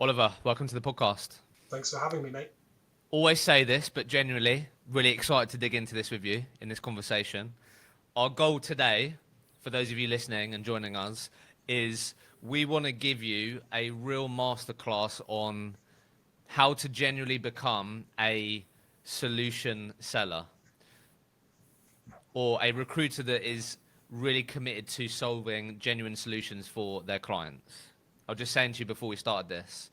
Oliver, welcome to the podcast. Thanks for having me, mate. Always say this, but genuinely, really excited to dig into this with you in this conversation. Our goal today, for those of you listening and joining us, is we want to give you a real masterclass on how to genuinely become a solution seller or a recruiter that is really committed to solving genuine solutions for their clients. I was just saying to you before we started this,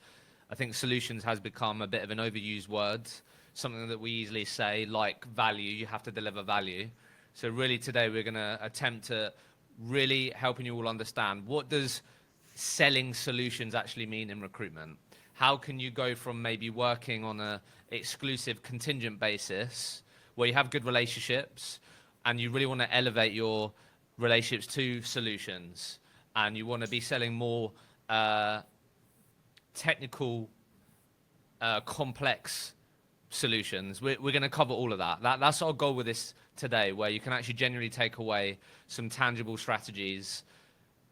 I think solutions has become a bit of an overused word, something that we easily say, like value, you have to deliver value. So really today we're going to attempt to really helping you all understand, what does selling solutions actually mean in recruitment? How can you go from maybe working on an exclusive contingent basis where you have good relationships and you really want to elevate your relationships to solutions and you want to be selling more technical, complex solutions. We're going to cover all of that. That's our goal with this today, where you can actually genuinely take away some tangible strategies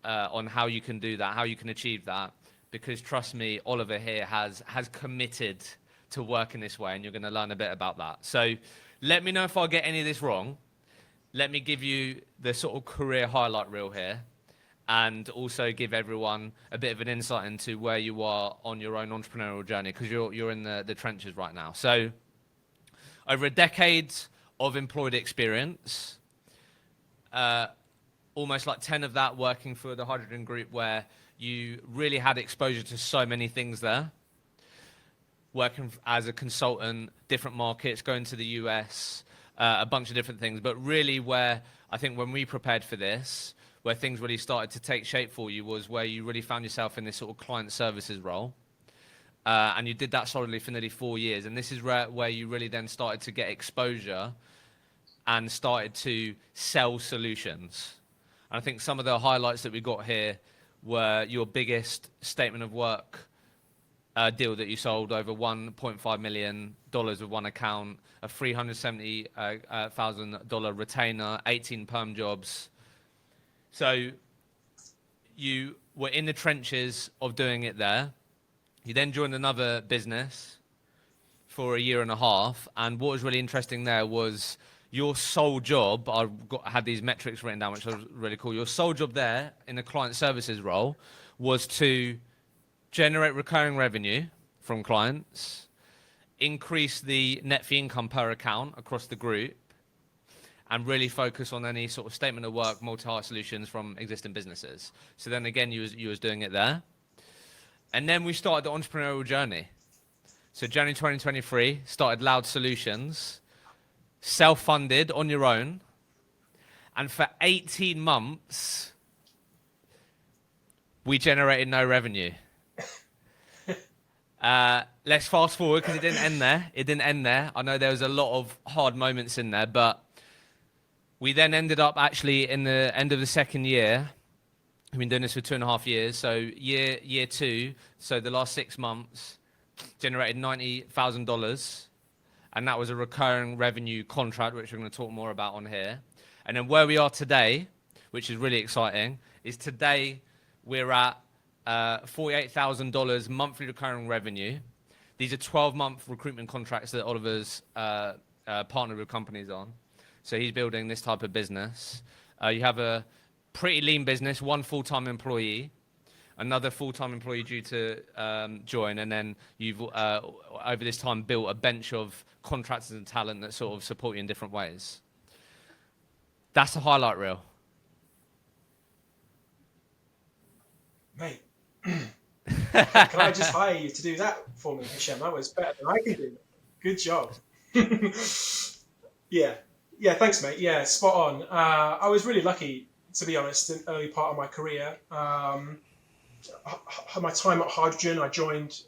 on how you can do that, how you can achieve that. Because trust me, Oliver here has committed to work in this way, and you're going to learn a bit about that. So let me know if I get any of this wrong. Let me give you the sort of career highlight reel here, and also give everyone a bit of an insight into where you are on your own entrepreneurial journey, because you're in the trenches right now. So over a decade of employed experience, almost like 10 of that working for the Hydrogen Group, where you really had exposure to so many things there, working as a consultant, different markets, going to the US, a bunch of different things. But really where I think when we prepared for this, where things really started to take shape for you was where you really found yourself in this sort of client services role. And you did that solidly for nearly 4 years. And this is where you really then started to get exposure and started to sell solutions. And I think some of the highlights that we got here were your biggest statement of work deal that you sold, over $1.5 million with one account, a $370,000 retainer, 18 perm jobs. So you were in the trenches of doing it there. You then joined another business for a year and a half. And what was really interesting there was your sole job. I had these metrics written down, which was really cool. Your sole job there in the client services role was to generate recurring revenue from clients, increase the net fee income per account across the group, and really focus on any sort of statement of work, multi-hire solutions from existing businesses. So then again, you was doing it there. And then we started the entrepreneurial journey. So January 2023, started Loud Solutions, self-funded on your own. And for 18 months, we generated no revenue. Let's fast forward, because it didn't end there. It didn't end there. I know there was a lot of hard moments in there, but we then ended up actually in the end of the second year. We've been doing this for 2.5 years. So year two, so the last 6 months, generated $90,000. And that was a recurring revenue contract, which we're going to talk more about on here. And then where we are today, which is really exciting, is today we're at $48,000 monthly recurring revenue. These are 12-month recruitment contracts that Oliver's partnered with companies on. So he's building this type of business. You have a pretty lean business, one full-time employee, another full-time employee due to join, and then you've, over this time, built a bench of contractors and talent that sort of support you in different ways. That's the highlight reel. Mate, can I just hire you to do that for me, Hashem? That was better than I could do. Good job. Yeah, thanks, mate. Yeah, spot on. I was really lucky, to be honest, in the early part of my career. My time at Hydrogen, I joined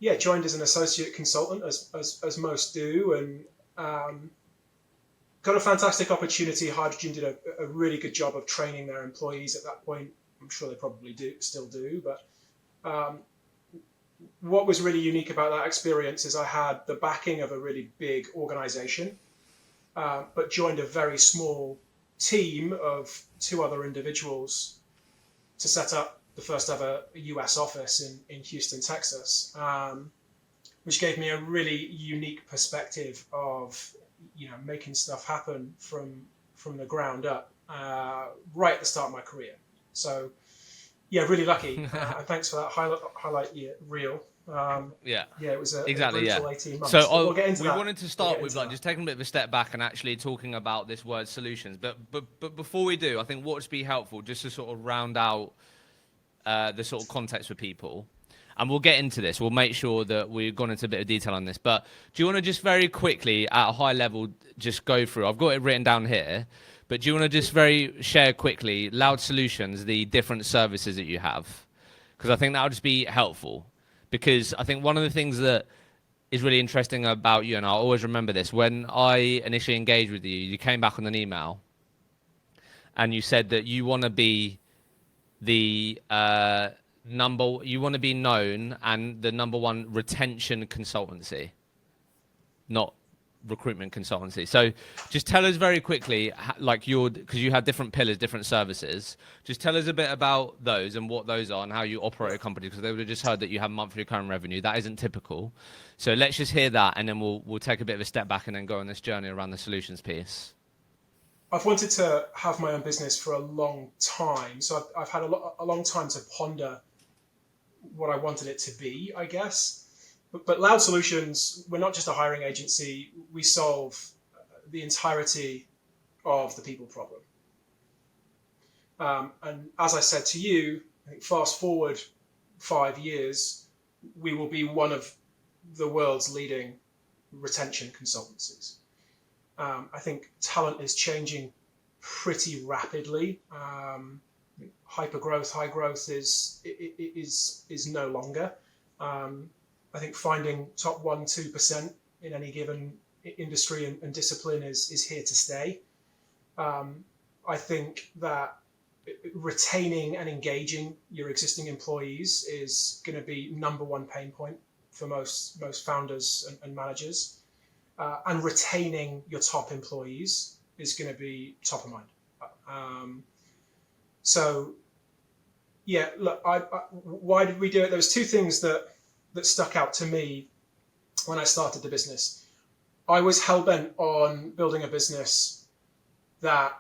as an associate consultant, as most do, and got a fantastic opportunity. Hydrogen did a really good job of training their employees at that point. I'm sure they probably still do, but what was really unique about that experience is I had the backing of a really big organization, but joined a very small team of 2 other individuals to set up the first ever US office in Houston, Texas, which gave me a really unique perspective of, making stuff happen from the ground up, right at the start of my career. So, yeah, really lucky. And thanks for that highlight reel. Yeah. Yeah, it was a Exactly, brutal yeah. 18 months. So But we'll get into we that. wanted to start with like just taking a bit of a step back and actually talking about this word solutions. But before we do, I think what would be helpful just to sort of round out the sort of context for people. And we'll get into this. We'll make sure that we've gone into a bit of detail on this. But do you want to just very quickly, at a high level, just go through? I've got it written down here. But do you want to just share quickly, Loud Solutions, the different services that you have? Because I think that would just be helpful. Because I think one of the things that is really interesting about you, and I'll always remember this, when I initially engaged with you, you came back on an email and you said that you want to be the you want to be known and the number one retention consultancy, not recruitment consultancy. So just tell us very quickly, because you have different pillars, different services. Just tell us a bit about those and what those are and how you operate a company, because they would have just heard that you have monthly recurring revenue. That isn't typical. So let's just hear that, and then we'll take a bit of a step back and then go on this journey around the solutions piece. I've wanted to have my own business for a long time. So I've had a long time to ponder what I wanted it to be, I guess. But Loud Solutions, we're not just a hiring agency. We solve the entirety of the people problem. And as I said to you, I think fast forward 5 years, we will be one of the world's leading retention consultancies. I think talent is changing pretty rapidly. Hyper growth, high growth is no longer. I think finding top 1-2% in any given industry and discipline is here to stay. I think that retaining and engaging your existing employees is going to be number one pain point for most founders and managers. And retaining your top employees is going to be top of mind. So, yeah, look, why did we do it? There was two things that stuck out to me when I started the business. I was hell-bent on building a business that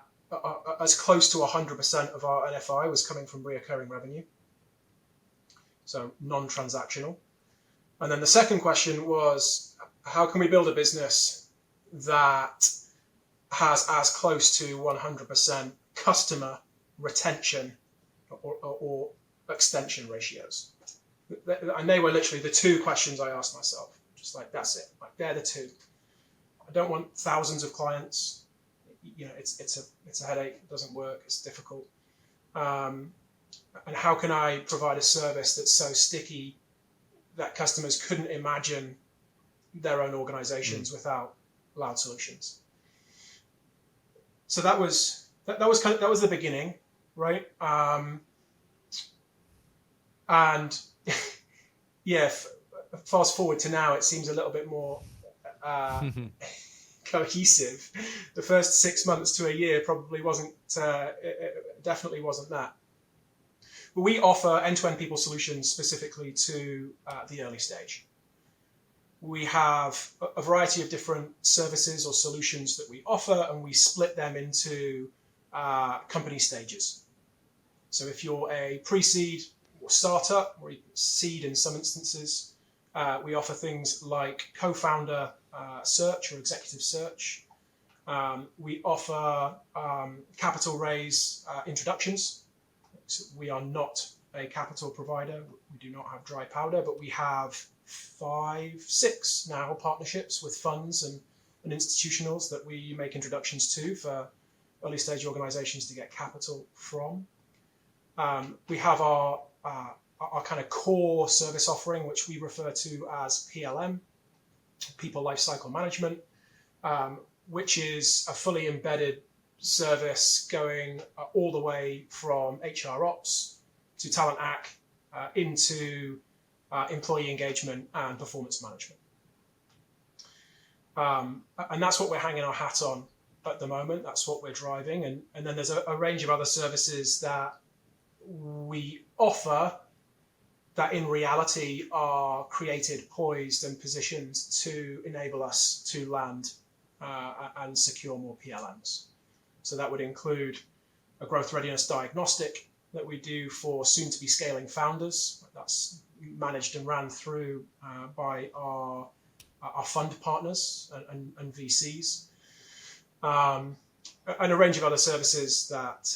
as close to 100% of our NFI was coming from reoccurring revenue, so non-transactional. And then the second question was, how can we build a business that has as close to 100% customer retention or extension ratios? And they were literally the two questions I asked myself. Just like, that's it. Like, they're the two. I don't want thousands of clients. It's a headache. It doesn't work. It's difficult. And how can I provide a service that's so sticky that customers couldn't imagine their own organizations without Loud Solutions? So that was the beginning, right? And yeah, fast forward to now, it seems a little bit more cohesive. The first 6 months to a year probably wasn't. It definitely wasn't that. But we offer end-to-end people solutions specifically to the early stage. We have a variety of different services or solutions that we offer, and we split them into company stages. So if you're a pre-seed or startup, or seed in some instances, we offer things like co-founder search or executive search. We offer capital raise introductions. So we are not a capital provider. We do not have dry powder, but we have 5, 6 now partnerships with funds and institutionals that we make introductions to for early stage organizations to get capital from. We have our kind of core service offering, which we refer to as PLM, People Lifecycle Management, which is a fully embedded service going all the way from HR ops to talent ac into employee engagement and performance management. And that's what we're hanging our hat on at the moment. That's what we're driving. And then there's a range of other services that we offer that in reality are created, poised, and positioned to enable us to land and secure more PLMs. So that would include a growth readiness diagnostic that we do for soon-to-be scaling founders. That's managed and ran through by our fund partners and VCs, and a range of other services that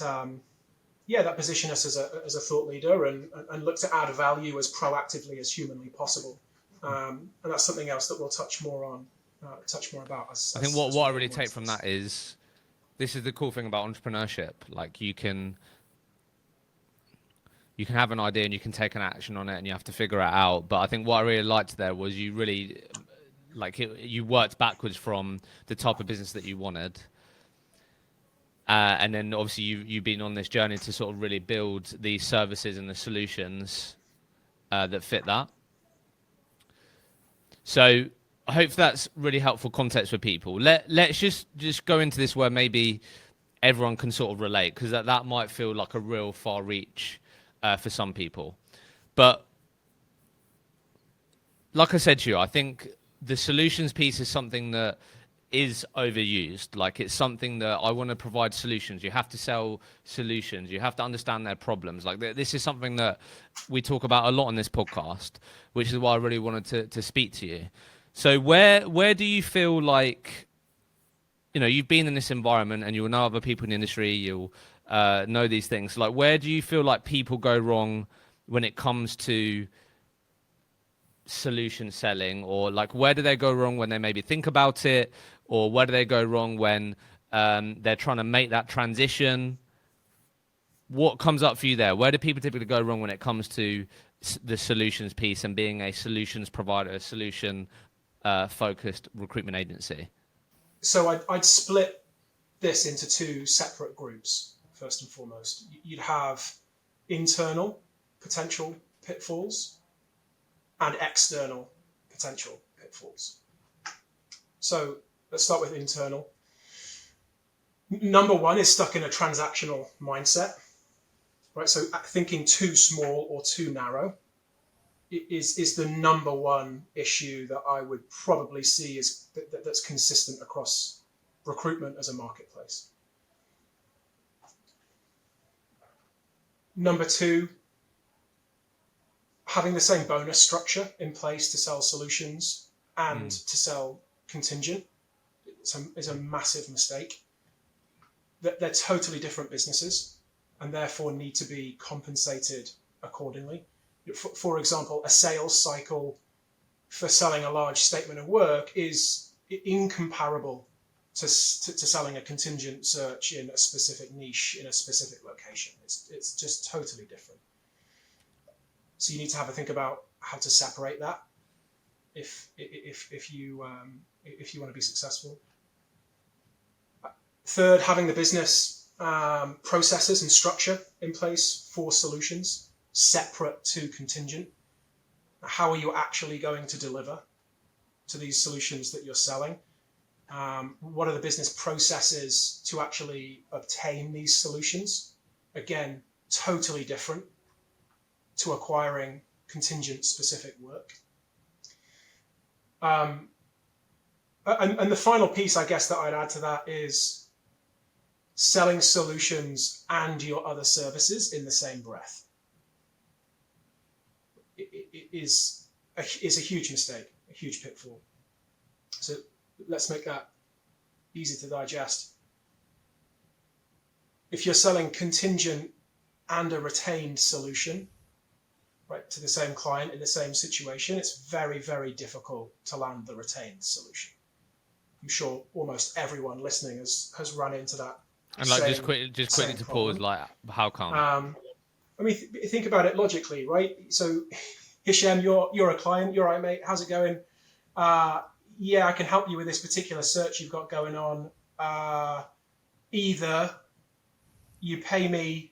that position us as a thought leader and look to add value as proactively as humanly possible. And that's something else that we'll touch more about. I think what I really take from that is, this is the cool thing about entrepreneurship. Like you can have an idea and you can take an action on it and you have to figure it out. But I think what I really liked there was you really, you worked backwards from the type of business that you wanted. And then obviously you've been on this journey to sort of really build these services and the solutions that fit that. So I hope that's really helpful context for people. Let's just go into this where maybe everyone can sort of relate, because that might feel like a real far reach for some people. But like I said to you, I think the solutions piece is something that is overused. Like it's something that I want to provide solutions. You have to sell solutions. You have to understand their problems. Like this is something that we talk about a lot on this podcast, which is why I really wanted to speak to you. So where do you feel like, you've been in this environment and you'll know other people in the industry, you'll know these things. Like where do you feel like people go wrong when it comes to solution selling, or like where do they go wrong when they maybe think about it, or where do they go wrong when they're trying to make that transition? What comes up for you there? Where do people typically go wrong when it comes to the solutions piece and being a solutions provider, a solution focused recruitment agency? So I'd split this into two separate groups. First and foremost, you'd have internal potential pitfalls and external potential pitfalls. So let's start with internal. Number one is stuck in a transactional mindset, right? So thinking too small or too narrow is the number one issue that I would probably see that's consistent across recruitment as a marketplace. Number two, having the same bonus structure in place to sell solutions and to sell contingent is a massive mistake. They're totally different businesses and therefore need to be compensated accordingly. For example, a sales cycle for selling a large statement of work is incomparable to selling a contingent search in a specific niche in a specific location. It's just totally different. So you need to have a think about how to separate that if you want to be successful. Third, having the business processes and structure in place for solutions separate to contingent. How are you actually going to deliver to these solutions that you're selling? What are the business processes to actually obtain these solutions? Again, totally different to acquiring contingent specific work. And the final piece, I guess, that I'd add to that is selling solutions and your other services in the same breath. It is a huge mistake, a huge pitfall. So let's make that easy to digest. If you're selling contingent and a retained solution, right, to the same client in the same situation, it's very, very difficult to land the retained solution. I'm sure almost everyone listening has run into that. And like just quickly to pause, like how come? I mean, think about it logically, right? So, Hisham, you're a client. You're right, mate. How's it going? Yeah, I can help you with this particular search you've got going on. Either you pay me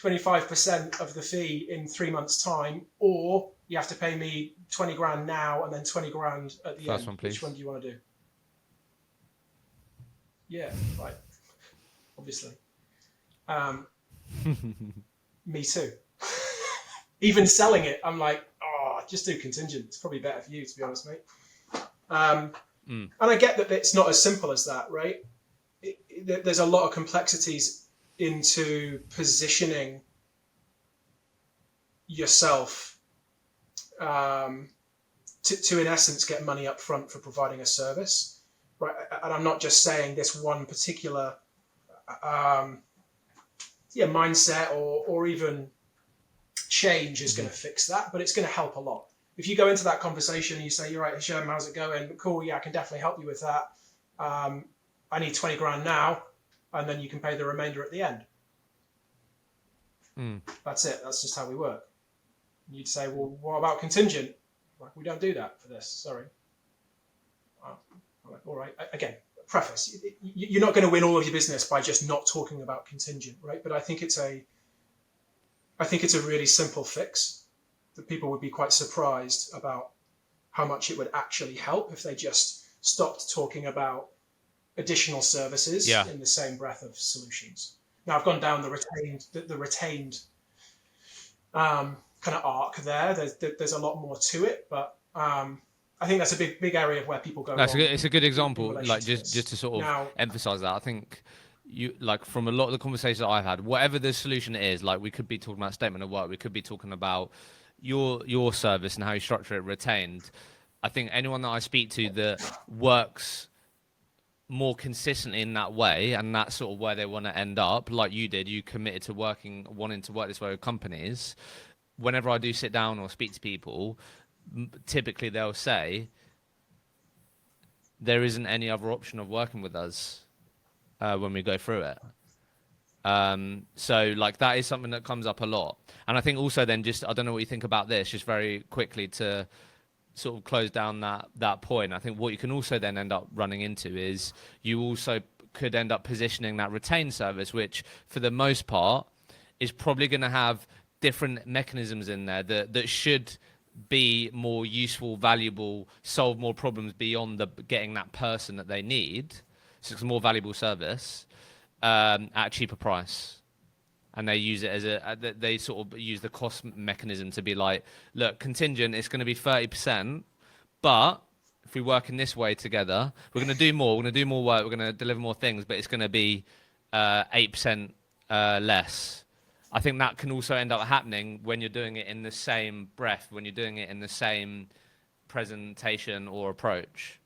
25% of the fee in 3 months' time, or you have to pay me 20 grand now and then 20 grand at the First end. one, please. Which one do you want to do? Yeah, right. Obviously. Me too. Even selling it, I'm like, oh, just do contingent. It's probably better for you, to be honest, mate. And I get that it's not as simple as that, right? There's a lot of complexities into positioning yourself to in essence get money up front for providing a service, right? And I'm not just saying this one particular mindset or even change is going to fix that, but it's going to help a lot. If you go into that conversation and you say, you're right, Hisham, how's it going? Cool, yeah, I can definitely help you with that. I need 20 grand now, and then you can pay the remainder at the end. That's it. That's just how we work. You'd say, well, what about contingent? Like, we don't do that for this. Sorry. I'm like, all right. Again, preface. You're not going to win all of your business by just not talking about contingent, right? But I think it's a really simple fix that people would be quite surprised about how much it would actually help if they just stopped talking about additional services in the same breath of solutions. Now I've gone down the retained kind of arc there. There's a lot more to it, but I think that's a big area of where people go wrong. It's a good example, like just to sort of emphasize that. I think you, like, from a lot of the conversations that I've had, whatever the solution is, like, we could be talking about statement of work, we could be talking about your service and how you structure it retained. I think anyone that I speak to that works more consistently in that way, and that's sort of where they want to end up, like you did, you committed to wanting to work this way with companies. Whenever I do sit down or speak to people, typically they'll say there isn't any other option of working with us when we go through it. So like that is something that comes up a lot. And I think also then, just, I don't know what you think about this, just very quickly to sort of close down that point. I think what you can also then end up running into is you also could end up positioning that retained service, which for the most part is probably going to have different mechanisms in there that should be more useful, valuable, solve more problems beyond getting that person that they need. So it's a more valuable service at a cheaper price. And they use it as they sort of use the cost mechanism to be like, look, contingent, it's going to be 30%, but if we work in this way together, we're going to do more. We're going to do more work. We're going to deliver more things, but it's going to be 8% less. I think that can also end up happening when you're doing it in the same breath, when you're doing it in the same presentation or approach.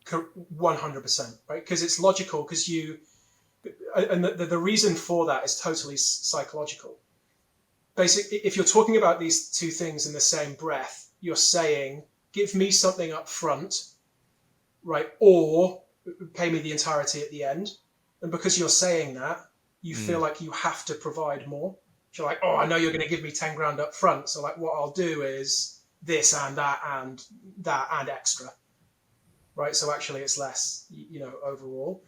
100%, right? Because it's logical, because and the reason for that is totally psychological. Basically, if you're talking about these two things in the same breath, you're saying, give me something up front, right? Or pay me the entirety at the end. And because you're saying that, you feel like you have to provide more. You're like, oh, I know you're going to give me 10 grand up front. So like, what I'll do is this and that and extra. Right. So actually it's less, overall.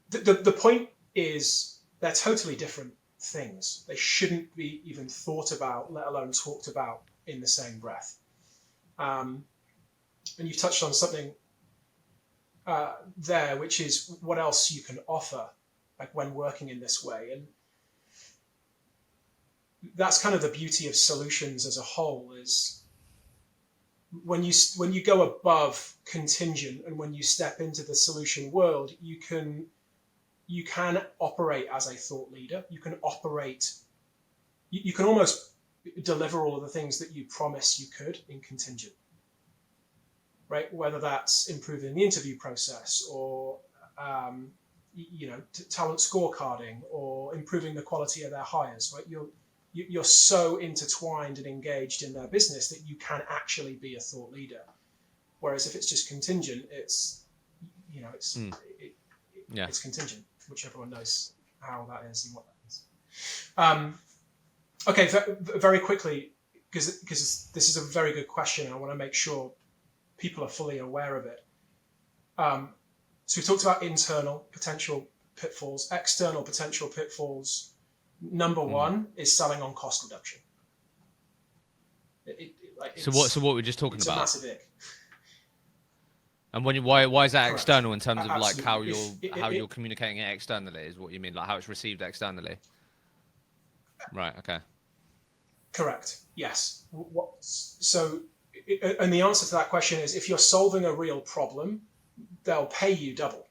The point is they're totally different things. They shouldn't be even thought about, let alone talked about in the same breath. And you've touched on something there, which is what else you can offer, like when working in this way. And that's kind of the beauty of solutions as a whole, is when you go above contingent and when you step into the solution world, you can operate as a thought leader. You can almost deliver all of the things that you promise you could in contingent, right? Whether that's improving the interview process or talent scorecarding or improving the quality of their hires, right? You're so intertwined and engaged in their business that you can actually be a thought leader. Whereas if it's just contingent, it's contingent, which everyone knows how that is and what that is. Okay, very quickly, because this is a very good question, and I want to make sure people are fully aware of it. So we talked about internal potential pitfalls, external potential pitfalls. Number one is selling on cost reduction. So what we're just talking it's about? It's a massive ick. And why is that Correct. external in terms of like Absolutely. how you're communicating it externally is what you mean, like how it's received externally? Right. Okay. Correct. Yes. And the answer to that question is, if you're solving a real problem, they'll pay you double.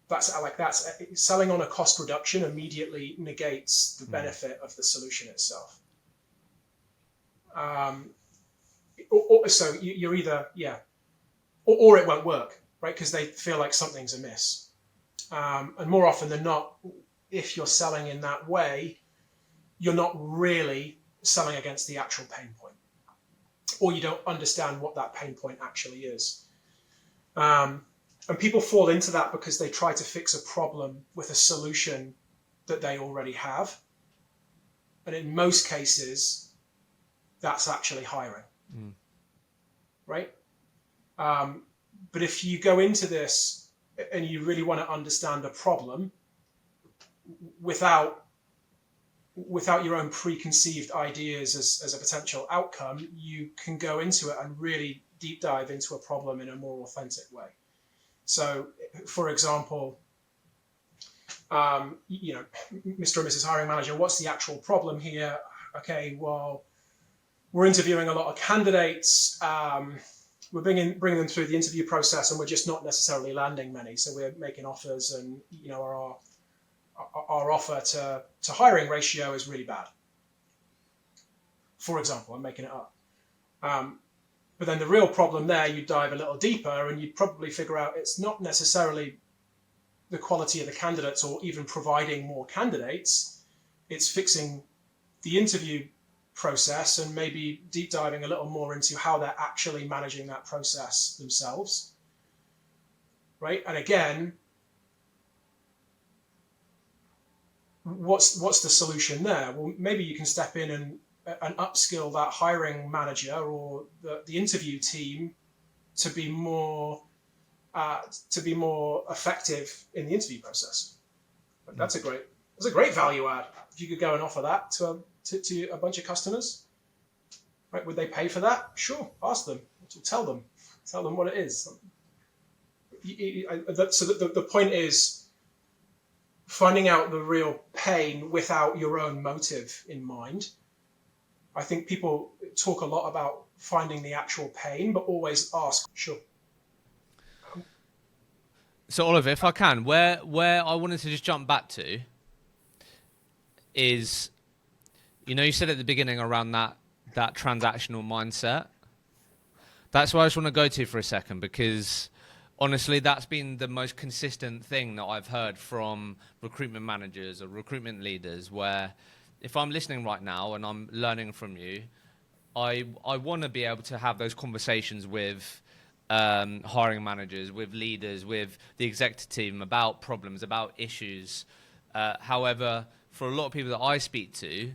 That's selling on a cost reduction immediately negates the benefit of the solution itself. So you're either, or it won't work, right? Because they feel like something's amiss. And more often than not, if you're selling in that way, you're not really selling against the actual pain point, or you don't understand what that pain point actually is. And people fall into that because they try to fix a problem with a solution that they already have. And in most cases, that's actually hiring, right? But if you go into this and you really want to understand a problem without your own preconceived ideas as a potential outcome, you can go into it and really deep dive into a problem in a more authentic way. So, for example, Mr. and Mrs. Hiring Manager, what's the actual problem here? Okay, well, we're interviewing a lot of candidates. We're bringing them through the interview process, and we're just not necessarily landing many. So we're making offers, and our offer to hiring ratio is really bad. For example, I'm making it up. But then the real problem there, you dive a little deeper and you'd probably figure out it's not necessarily the quality of the candidates or even providing more candidates. It's fixing the interview process and maybe deep diving a little more into how they're actually managing that process themselves. Right? And again, what's the solution there? Well, maybe you can step in and upskill that hiring manager or the interview team to be more effective in the interview process. That's a great value add. If you could go and offer that to a bunch of customers, right? Would they pay for that? Sure, ask them. Tell them what it is. So the point is finding out the real pain without your own motive in mind. I think people talk a lot about finding the actual pain, but always ask, sure. So Oliver, if I can, where I wanted to just jump back to is, you said at the beginning around that transactional mindset. That's where I just want to go to for a second, because honestly, that's been the most consistent thing that I've heard from recruitment managers or recruitment leaders, where if I'm listening right now and I'm learning from you, I want to be able to have those conversations with hiring managers, with leaders, with the executive team about problems, about issues. However, for a lot of people that I speak to,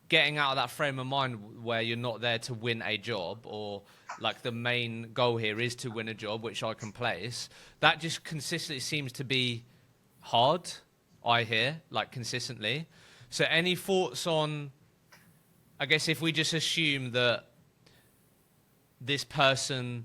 getting out of that frame of mind where you're not there to win a job, or like the main goal here is to win a job, which I can place, that just consistently seems to be hard. I hear, like, consistently. So any thoughts on, I guess, if we just assume that this person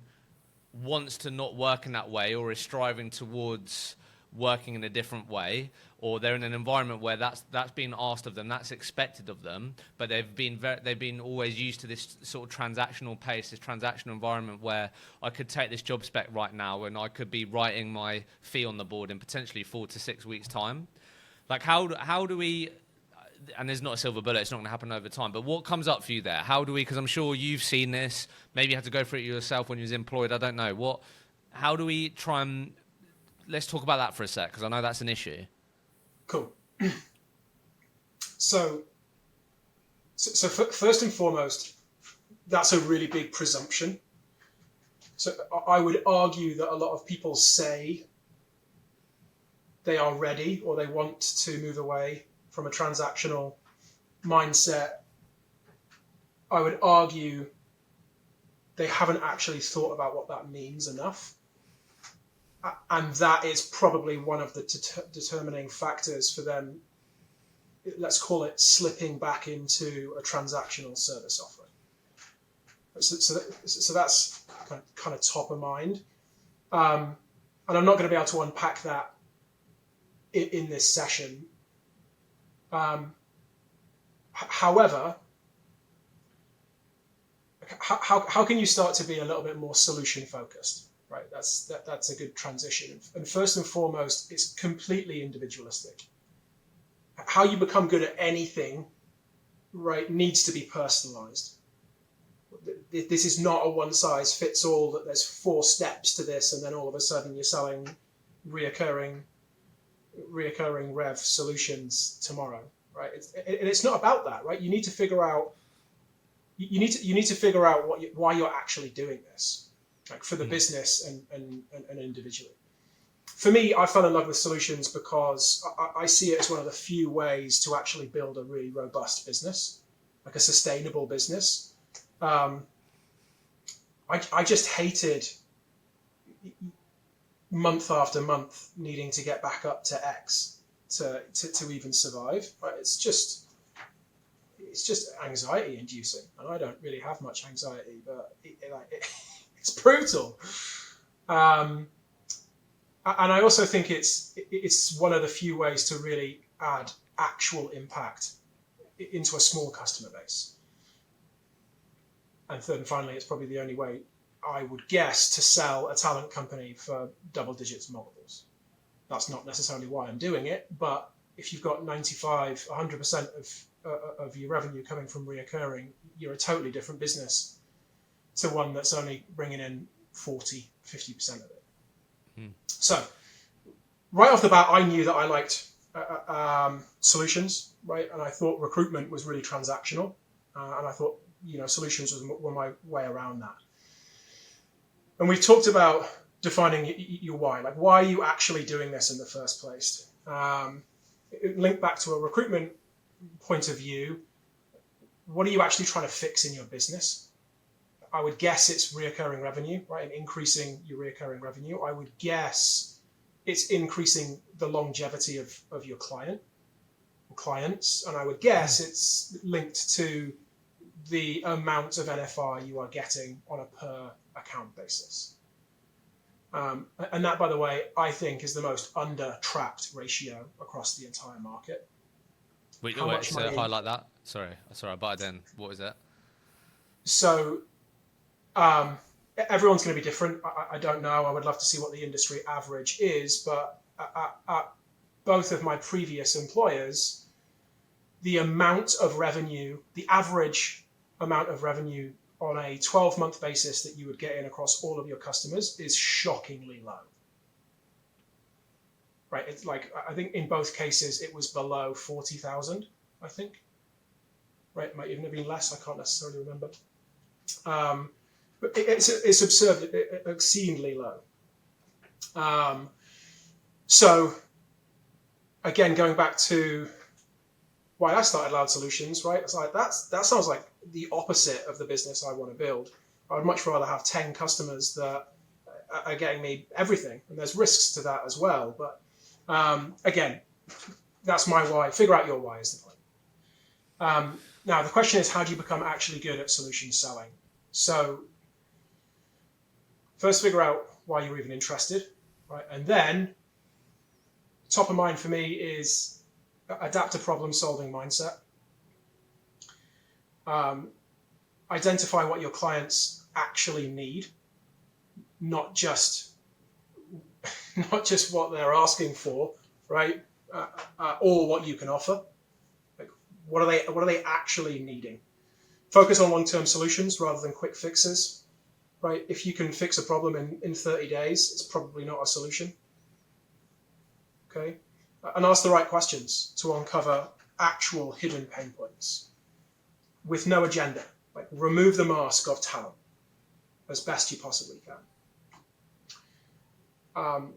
wants to not work in that way or is striving towards working in a different way, or they're in an environment where that's being asked of them, that's expected of them, but they've been always used to this sort of transactional pace, this transactional environment where I could take this job spec right now and I could be writing my fee on the board in potentially 4 to 6 weeks' time. Like, how do we, and there's not a silver bullet, it's not going to happen over time, but what comes up for you there? How do we, because I'm sure you've seen this, maybe you had to go through it yourself when you was employed, I don't know. How do we try and, let's talk about that for a sec, because I know that's an issue. Cool. So first and foremost, that's a really big presumption. So I would argue that a lot of people say they are ready or they want to move away from a transactional mindset. I would argue they haven't actually thought about what that means enough. And that is probably one of the determining factors for them, let's call it, slipping back into a transactional service offering. So that's kind of top of mind. And I'm not going to be able to unpack that in this session. However, how can you start to be a little bit more solution focused? Right, that's a good transition. And first and foremost, it's completely individualistic. How you become good at anything, right, needs to be personalized. This is not a one size fits all, that there's 4 steps to this and then all of a sudden you're selling reoccurring rev solutions tomorrow, right? It's not about that, right? You need to figure out why you're actually doing this, like for the business and individually. For me, I fell in love with solutions because I see it as one of the few ways to actually build a really robust business, like a sustainable business. I just hated month after month needing to get back up to X to even survive. Right? It's just anxiety inducing, and I don't really have much anxiety, but it's brutal. And I also think it's one of the few ways to really add actual impact into a small customer base. And third and finally, it's probably the only way, I would guess, to sell a talent company for double digits multiples. That's not necessarily why I'm doing it, but if you've got 95, 100% of your revenue coming from reoccurring, you're a totally different business to one that's only bringing in 40, 50% of it. So right off the bat, I knew that I liked solutions, right? And I thought recruitment was really transactional. And I thought, solutions were my way around that. And we've talked about defining your why, like why are you actually doing this in the first place? Linked back to a recruitment point of view, what are you actually trying to fix in your business? I would guess it's reoccurring revenue, right? And increasing your reoccurring revenue. I would guess it's increasing the longevity of your clients. And I would guess it's linked to the amount of NFR you are getting on a per account basis. And that, by the way, I think is the most under-trapped ratio across the entire market. Wait, so highlight that. Sorry, I butted in. What is that? So everyone's going to be different. I don't know. I would love to see what the industry average is, but at both of my previous employers, the amount of revenue, the average amount of revenue on a 12-month basis that you would get in across all of your customers is shockingly low. Right? It's like, I think in both cases it was below 40,000, I think. Right? It might even have been less. I can't necessarily remember. But it's absurd, exceedingly low. So again, going back to why I started Loud Solutions, right? It's like that sounds like the opposite of the business I want to build. I would much rather have 10 customers that are getting me everything, and there's risks to that as well. But again, that's my why. Figure out your why is the point. Now the question is, how do you become actually good at solution selling? So first, figure out why you're even interested, right? And then top of mind for me is adapt a problem-solving mindset. Identify what your clients actually need, not just what they're asking for, right? Or what you can offer. Like, what are they actually needing? Focus on long-term solutions rather than quick fixes, right? If you can fix a problem in 30 days, it's probably not a solution. Okay. And ask the right questions to uncover actual hidden pain points with no agenda. Like, remove the mask of talent as best you possibly can.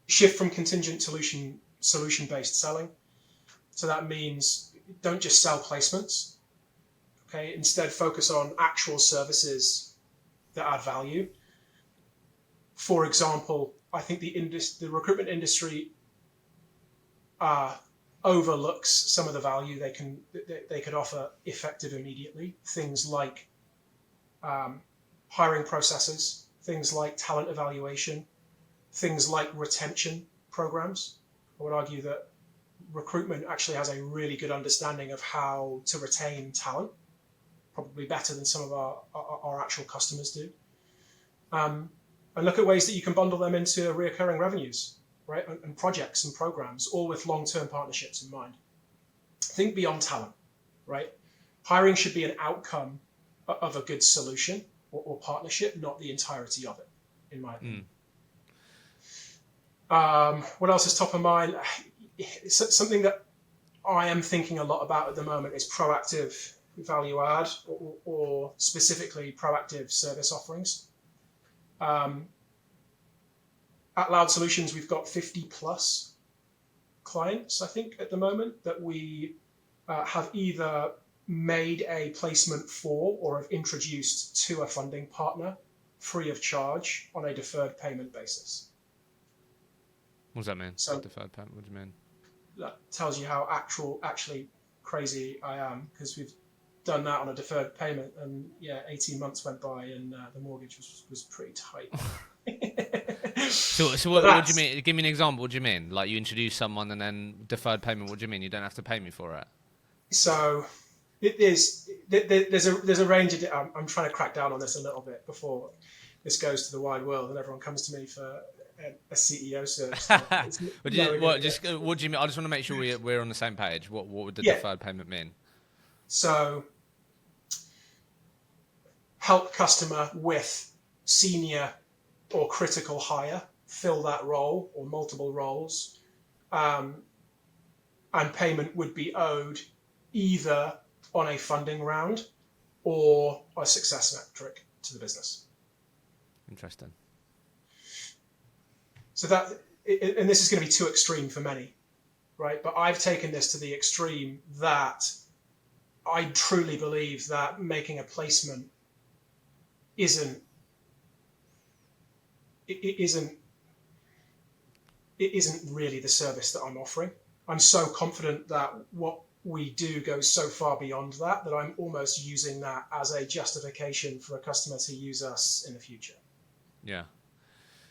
Shift from contingent solution-based selling. So that means don't just sell placements. Okay. Instead, focus on actual services that add value. For example, I think the recruitment industry overlooks some of the value they could offer effective immediately. Things like hiring processes, things like talent evaluation, things like retention programs. I would argue that recruitment actually has a really good understanding of how to retain talent, probably better than some of our actual customers do. And look at ways that you can bundle them into recurring revenues, right? And projects and programs, all with long-term partnerships in mind. Think beyond talent, right? Hiring should be an outcome of a good solution or partnership, not the entirety of it, in my opinion. What else is top of mind? Something that I am thinking a lot about at the moment is proactive value add or specifically proactive service offerings. At Loud Solutions, we've got 50 plus clients, I think, at the moment that we have either made a placement for or have introduced to a funding partner free of charge on a deferred payment basis. What does that mean? So Deferred payment, what do you mean? That tells you how actually crazy I am, because we've done that on a deferred payment, and 18 months went by and the mortgage was pretty tight. So what do you mean? Give me an example. What do you mean? Like you introduce someone and then deferred payment. What do you mean? You don't have to pay me for it? So there's a range of. I'm trying to crack down on this a little bit before this goes to the wide world and everyone comes to me for a CEO search. What do you mean? I just want to make sure we're on the same page. What would the deferred payment mean? So help customer with senior or critical hire, fill that role or multiple roles, and payment would be owed either on a funding round or a success metric to the business. Interesting. So that, and this is going to be too extreme for many, right? But I've taken this to the extreme that I truly believe that making a placement isn't really the service that I'm offering. I'm so confident that what we do goes so far beyond that I'm almost using that as a justification for a customer to use us in the future. Yeah.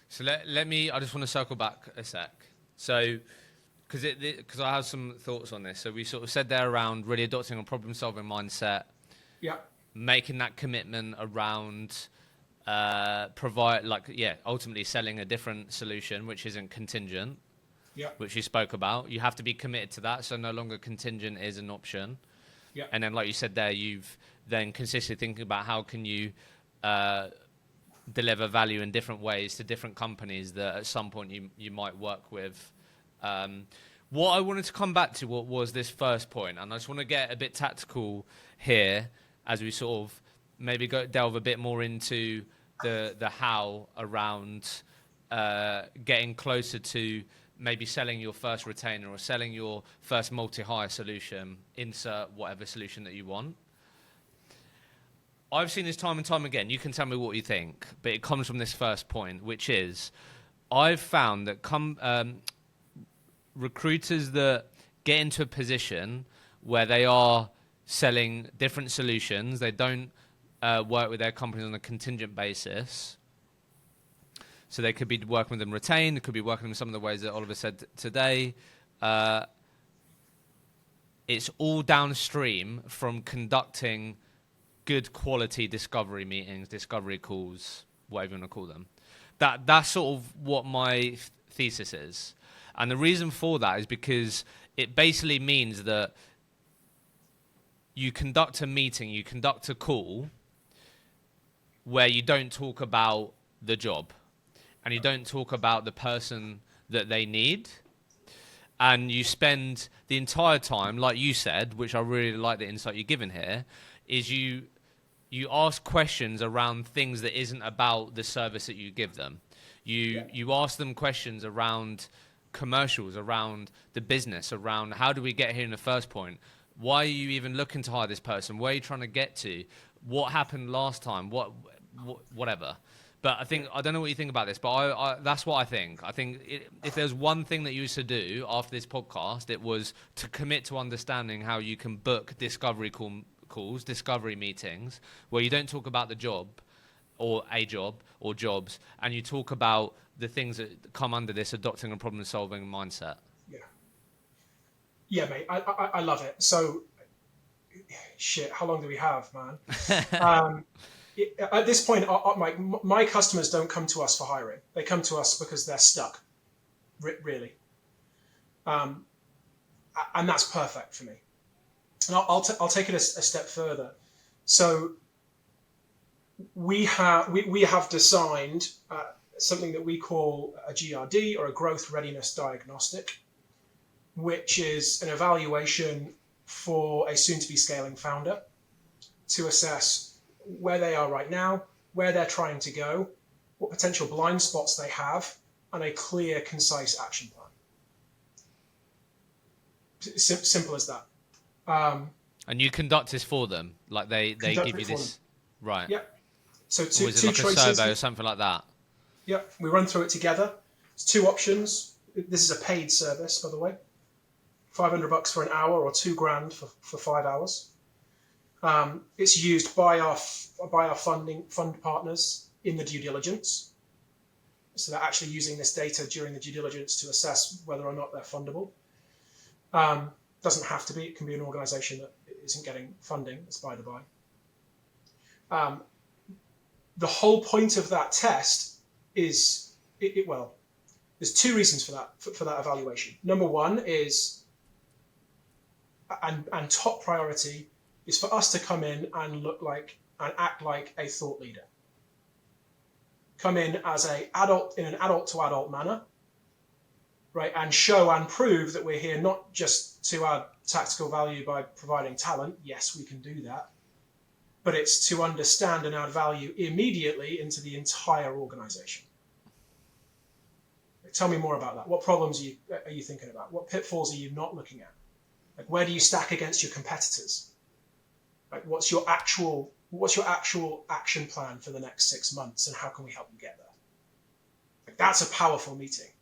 So let me, I just want to circle back a sec. So, because I have some thoughts on this. So we sort of said there around really adopting a problem-solving mindset. Yeah. Making that commitment around ultimately selling a different solution, which isn't contingent, which you spoke about. You have to be committed to that, so no longer contingent is an option. Yeah. And then, like you said there, you've then consistently thinking about how can you deliver value in different ways to different companies that at some point you might work with. What I wanted to come back to was this first point, and I just want to get a bit tactical here as we sort of maybe delve a bit more into the how around getting closer to maybe selling your first retainer or selling your first multi-hire solution, insert whatever solution that you want. I've seen this time and time again. You can tell me what you think, but it comes from this first point, which is I've found that recruiters that get into a position where they are selling different solutions, they don't work with their companies on a contingent basis. So they could be working with them retained, they could be working with some of the ways that Oliver said today. It's all downstream from conducting good quality discovery meetings, discovery calls, whatever you want to call them. That's sort of what my thesis is. And the reason for that is because it basically means that you conduct a meeting, you conduct a call where you don't talk about the job and you don't talk about the person that they need. And you spend the entire time, like you said, which I really like the insight you're given here, is you ask questions around things that isn't about the service that you give them. You ask them questions around commercials, around the business, around how do we get here in the first point? Why are you even looking to hire this person? Where are you trying to get to? What happened last time? Whatever. But I don't know what you think about this, but that's what I think. I think if there's one thing that you used to do after this podcast, it was to commit to understanding how you can book discovery calls, discovery meetings, where you don't talk about the job or a job or jobs, and you talk about the things that come under this adopting a problem-solving mindset. Yeah, mate, I love it. So, shit, how long do we have, man? At this point, my customers don't come to us for hiring. They come to us because they're stuck, really. And that's perfect for me. And I'll take it a step further. So we have designed something that we call a GRD, or a growth readiness diagnostic, which is an evaluation for a soon-to-be scaling founder to assess where they are right now, where they're trying to go, what potential blind spots they have, and a clear, concise action plan. Simple as that. And you conduct this for them, like they give you this, right? Yeah. So two it like choices. A survey or something like that? Yeah, we run through it together. It's two options. This is a paid service, by the way. $500 for an hour, or $2,000 for 5 hours. It's used by our fund partners in the due diligence. So they're actually using this data during the due diligence to assess whether or not they're fundable. Doesn't have to be. It can be an organization that isn't getting funding. It's by the by. The whole point of that test is, there's two reasons for that evaluation. Number one is, and top priority, is for us to come in and look like and act like a thought leader. Come in as an adult in an adult to adult manner, right, and show and prove that we're here not just to add tactical value by providing talent. Yes, we can do that, but it's to understand and add value immediately into the entire organization. Tell me more about that. What problems are you thinking about? What pitfalls are you not looking at? Like, where do you stack against your competitors? Like, what's your actual action plan for the next 6 months, and how can we help you get there? Like, that's a powerful meeting,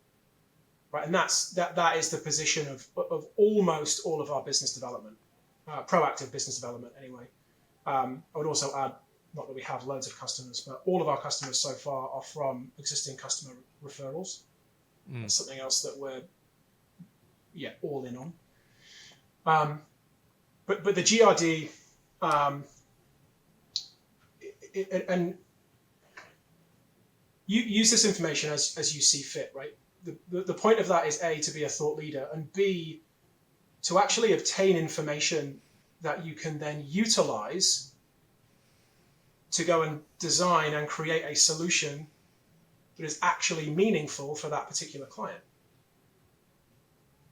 right? And that is the position of almost all of our business development, proactive business development anyway. I would also add, not that we have loads of customers, but all of our customers so far are from existing customer referrals. That's something else that we're all in on. But the GRD, and you use this information as you see fit, right? The point of that is A, to be a thought leader, and B, to actually obtain information that you can then utilize to go and design and create a solution that is actually meaningful for that particular client.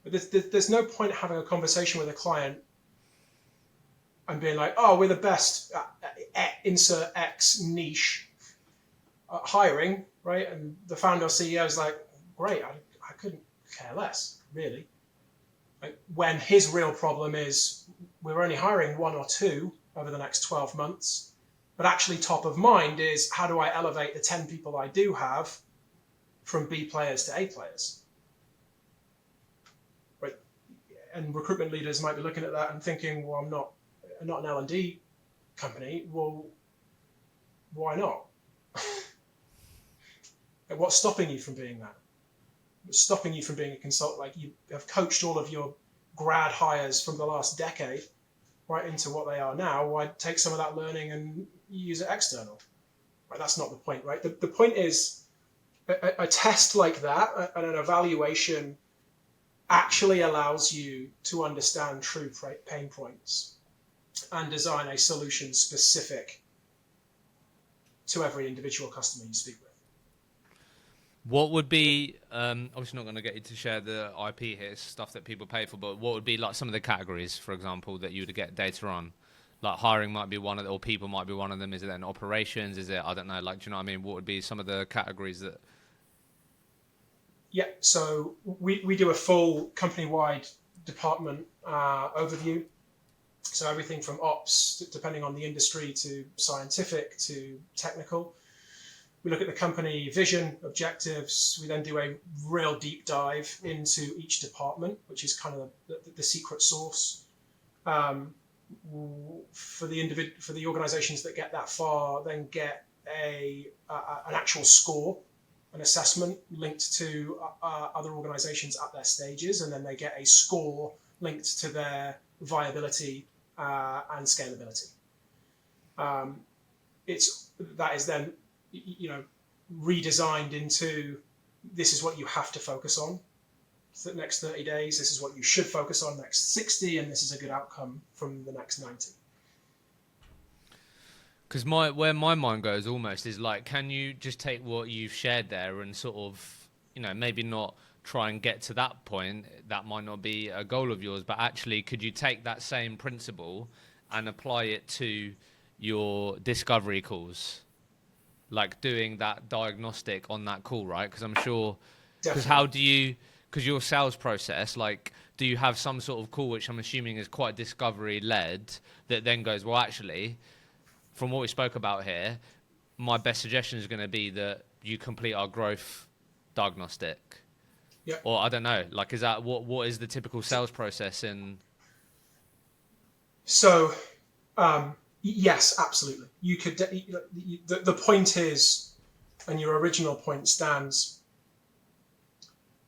But there's no point having a conversation with a client and being like, oh, we're the best at insert X niche hiring, right? And the founder or CEO is like, great, I couldn't care less, really. Like, when his real problem is we're only hiring 1 or 2 over the next 12 months, but actually top of mind is, how do I elevate the 10 people I do have from B players to A players? Right? And recruitment leaders might be looking at that and thinking, well, I'm not an L&D company. Well, why not? Like, what's stopping you from being that? What's stopping you from being a consultant? Like, you have coached all of your grad hires from the last decade right into what they are now. Why take some of that learning and use it external? Right? That's not the point, right? The point is, a test like that and an evaluation actually allows you to understand true pain points and design a solution specific to every individual customer you speak with. What would be, obviously not going to get you to share the IP here, it's stuff that people pay for, but what would be like some of the categories, for example, that you would get data on? Like, hiring might be one of them, or people might be one of them. Is it then operations? Is it, I don't know, like, do you know what I mean? What would be some of the categories that... Yeah, so we do a full company-wide department overview. So everything from ops, depending on the industry, to scientific, to technical. We look at the company vision, objectives. We then do a real deep dive into each department, which is kind of the secret sauce. for the organizations that get that far, then get an actual score, an assessment linked to other organizations at their stages, and then they get a score linked to their viability and scalability. That is then, redesigned into, this is what you have to focus on for the next 30 days, this is what you should focus on next 60, and this is a good outcome from the next 90. Because where my mind goes almost is like, can you just take what you've shared there and sort of, maybe not try and get to that point, that might not be a goal of yours, but actually could you take that same principle and apply it to your discovery calls? Like doing that diagnostic on that call, right? Because I'm sure, because your sales process, like, do you have some sort of call, which I'm assuming is quite discovery led, that then goes, well, actually, from what we spoke about here, my best suggestion is going to be that you complete our growth diagnostic. Yeah. Or I don't know, like, is that what is the typical sales process in? So, yes, absolutely. You could. The point is, and your original point stands,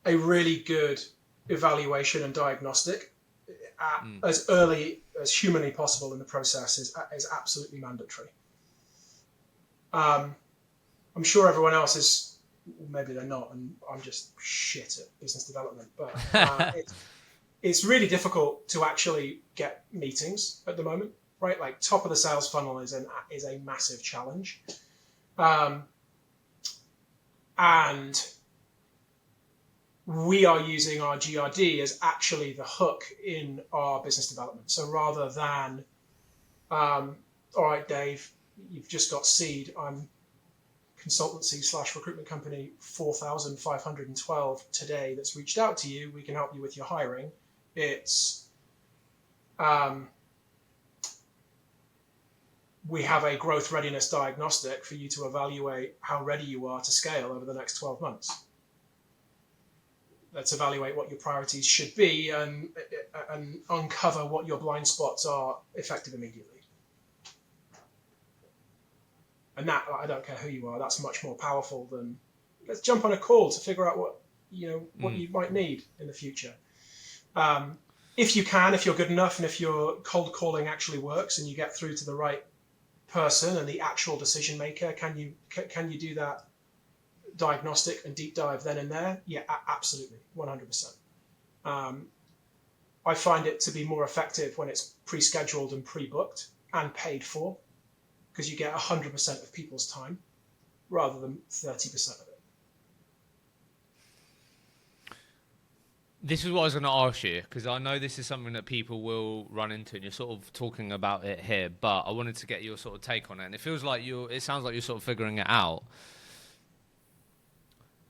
a really good evaluation and diagnostic as early as humanly possible in the process is absolutely mandatory. I'm sure everyone else is, maybe they're not, and I'm just shit at business development, but it's really difficult to actually get meetings at the moment, right? Like, top of the sales funnel is a massive challenge. And we are using our GRD as actually the hook in our business development. So rather than, all right, Dave, you've just got seed. I'm consultancy/recruitment company 4,512 today that's reached out to you. We can help you with your hiring. It's, we have a growth readiness diagnostic for you to evaluate how ready you are to scale over the next 12 months. Let's evaluate what your priorities should be and uncover what your blind spots are effective immediately. And that, I don't care who you are, that's much more powerful than, let's jump on a call to figure out what you might need in the future. If you can, if you're good enough, and if your cold calling actually works and you get through to the right person and the actual decision maker, can you do that diagnostic and deep dive then and there? Yeah, absolutely, 100%. I find it to be more effective when it's pre-scheduled and pre-booked and paid for, because you get 100% of people's time rather than 30% of it. This is what I was going to ask you, because I know this is something that people will run into, and you're sort of talking about it here, but I wanted to get your sort of take on it. And it feels like it sounds like you're sort of figuring it out.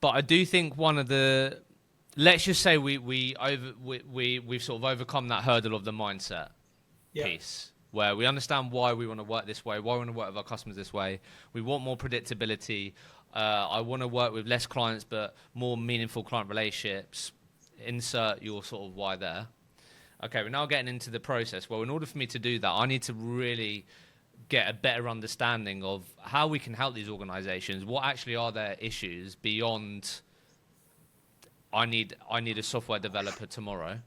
But I do think one of the, let's just say we've sort of overcome that hurdle of the mindset piece, where we understand why we want to work this way, why we want to work with our customers this way. We want more predictability. I want to work with less clients, but more meaningful client relationships. Insert your sort of why there. Okay, we're now getting into the process. Well, in order for me to do that, I need to really get a better understanding of how we can help these organizations. What actually are their issues beyond, I need a software developer tomorrow.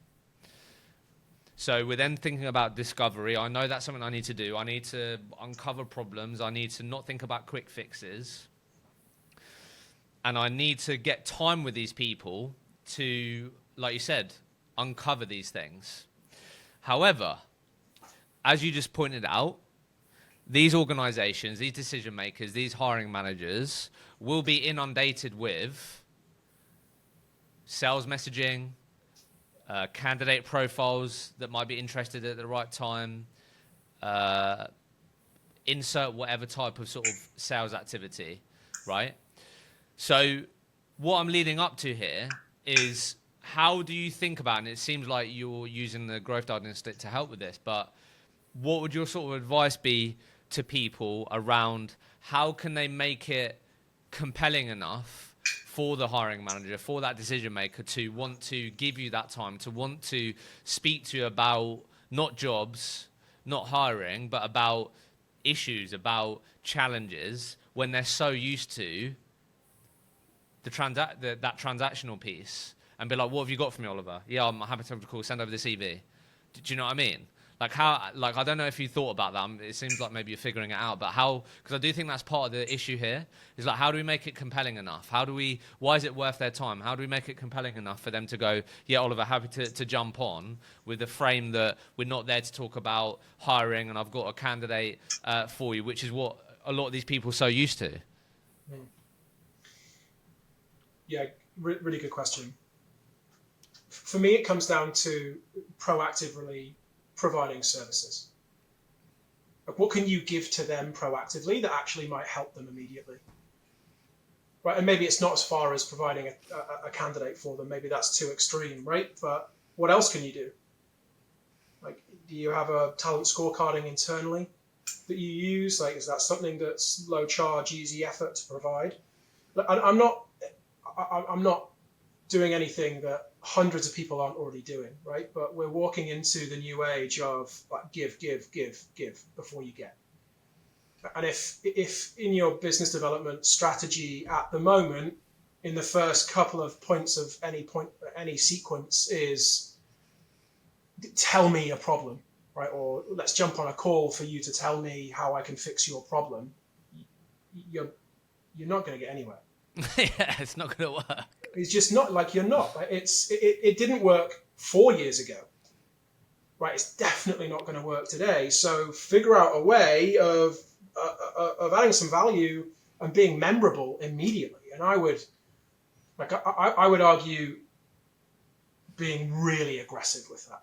So we're then thinking about discovery. I know that's something I need to do. I need to uncover problems. I need to not think about quick fixes. And I need to get time with these people to, like you said, uncover these things. However, as you just pointed out, these organizations, these decision makers, these hiring managers will be inundated with sales messaging, candidate profiles that might be interested at the right time, insert whatever type of sort of sales activity, right? So what I'm leading up to here is, how do you think about, and it seems like you're using the growth diagnostic to help with this, but what would your sort of advice be to people around how can they make it compelling enough for the hiring manager, for that decision maker to want to give you that time, to want to speak to you about not jobs, not hiring, but about issues, about challenges, when they're so used to that transactional piece, and be like, what have you got for me, Oliver? Yeah, I'm happy to have a call, send over the CV. Do you know what I mean? Like I don't know if you thought about that. It seems like maybe you're figuring it out, but how, because I do think that's part of the issue here, is like, how do we make it compelling enough? Why is it worth their time? How do we make it compelling enough for them to go, yeah, Oliver, happy to jump on, with the frame that we're not there to talk about hiring and I've got a candidate for you, which is what a lot of these people are so used to. Yeah, really good question. For me, it comes down to proactively providing services. Like, what can you give to them proactively that actually might help them immediately? Right, and maybe it's not as far as providing a candidate for them. Maybe that's too extreme, right? But what else can you do? Like, do you have a talent scorecarding internally that you use? Like, is that something that's low charge, easy effort to provide? I'm not doing anything that hundreds of people aren't already doing, right? But we're walking into the new age of like give before you get. And if in your business development strategy at the moment, in the first couple of points of any sequence is tell me a problem, right? Or let's jump on a call for you to tell me how I can fix your problem, you're not going to get anywhere. Yeah, it's not going to work. It's just not, like, you're not. Like, it didn't work 4 years ago, right? It's definitely not going to work today. So figure out a way of adding some value and being memorable immediately. And I would argue being really aggressive with that.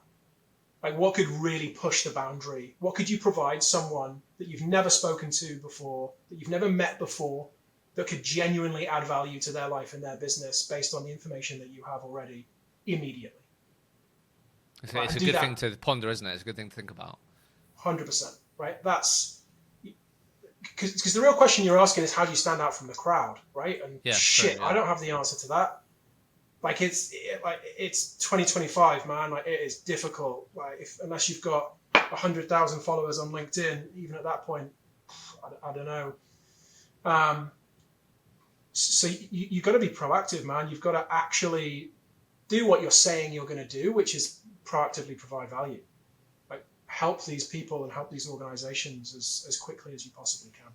Like, what could really push the boundary? What could you provide someone that you've never spoken to before, that you've never met before, that could genuinely add value to their life and their business based on the information that you have already immediately? It's a good thing to ponder, isn't it? It's a good thing to think about. 100%, right? That's because the real question you're asking is, how do you stand out from the crowd, right? And yeah, shit, true, yeah. I don't have the answer to that. Like, it's 2025, man. Like, it is difficult. Like, unless you've got 100,000 followers on LinkedIn, even at that point, I don't know. So you've got to be proactive, man. You've got to actually do what you're saying you're going to do, which is proactively provide value. Like, help these people and help these organizations as quickly as you possibly can.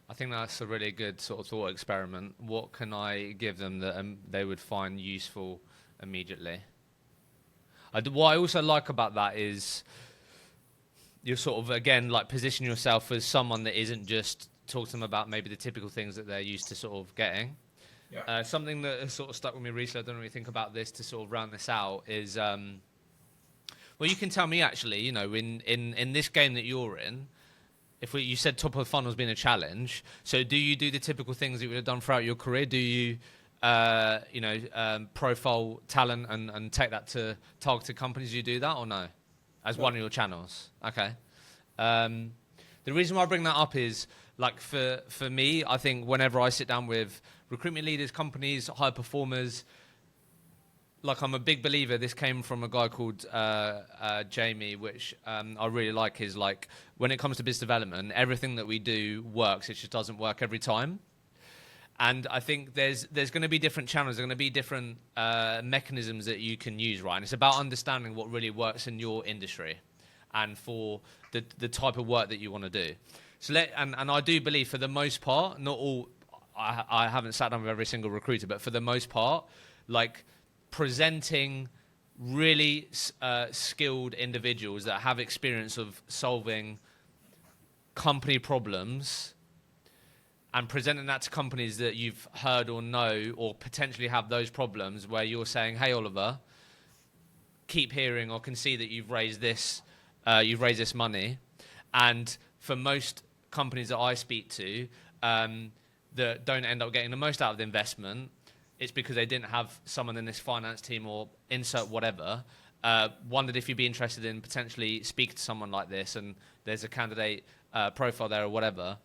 I think that's a really good sort of thought experiment. What can I give them that they would find useful immediately? What I also like about that is you're sort of, again, like, position yourself as someone that isn't just talk to them about maybe the typical things that they're used to sort of getting. Yeah. Something that has sort of stuck with me recently, I don't really think about this to sort of round this out, is, well, you can tell me actually, you know, in this game that you're in, you said top of the funnel has been a challenge. So do you do the typical things that you would have done throughout your career? Do you, profile talent and take that to targeted companies? Do you do that or no? As one of your channels? Okay. The reason why I bring that up is, like, for me, I think whenever I sit down with recruitment leaders, companies, high performers, like, I'm a big believer, this came from a guy called Jamie, which I really like, is, like, when it comes to business development, everything that we do works, it just doesn't work every time. And I think there's going to be different channels, there's going to be different mechanisms that you can use, right? And it's about understanding what really works in your industry and for the type of work that you want to do. So and I do believe, for the most part, not all, I haven't sat down with every single recruiter, but for the most part, like, presenting really skilled individuals that have experience of solving company problems and presenting that to companies that you've heard or know or potentially have those problems, where you're saying, hey, Oliver, keep hearing or can see that you've raised this money. And for most companies that I speak to that don't end up getting the most out of the investment, it's because they didn't have someone in this finance team or insert whatever. Wondered if you'd be interested in potentially speaking to someone like this, and there's a candidate profile there or whatever.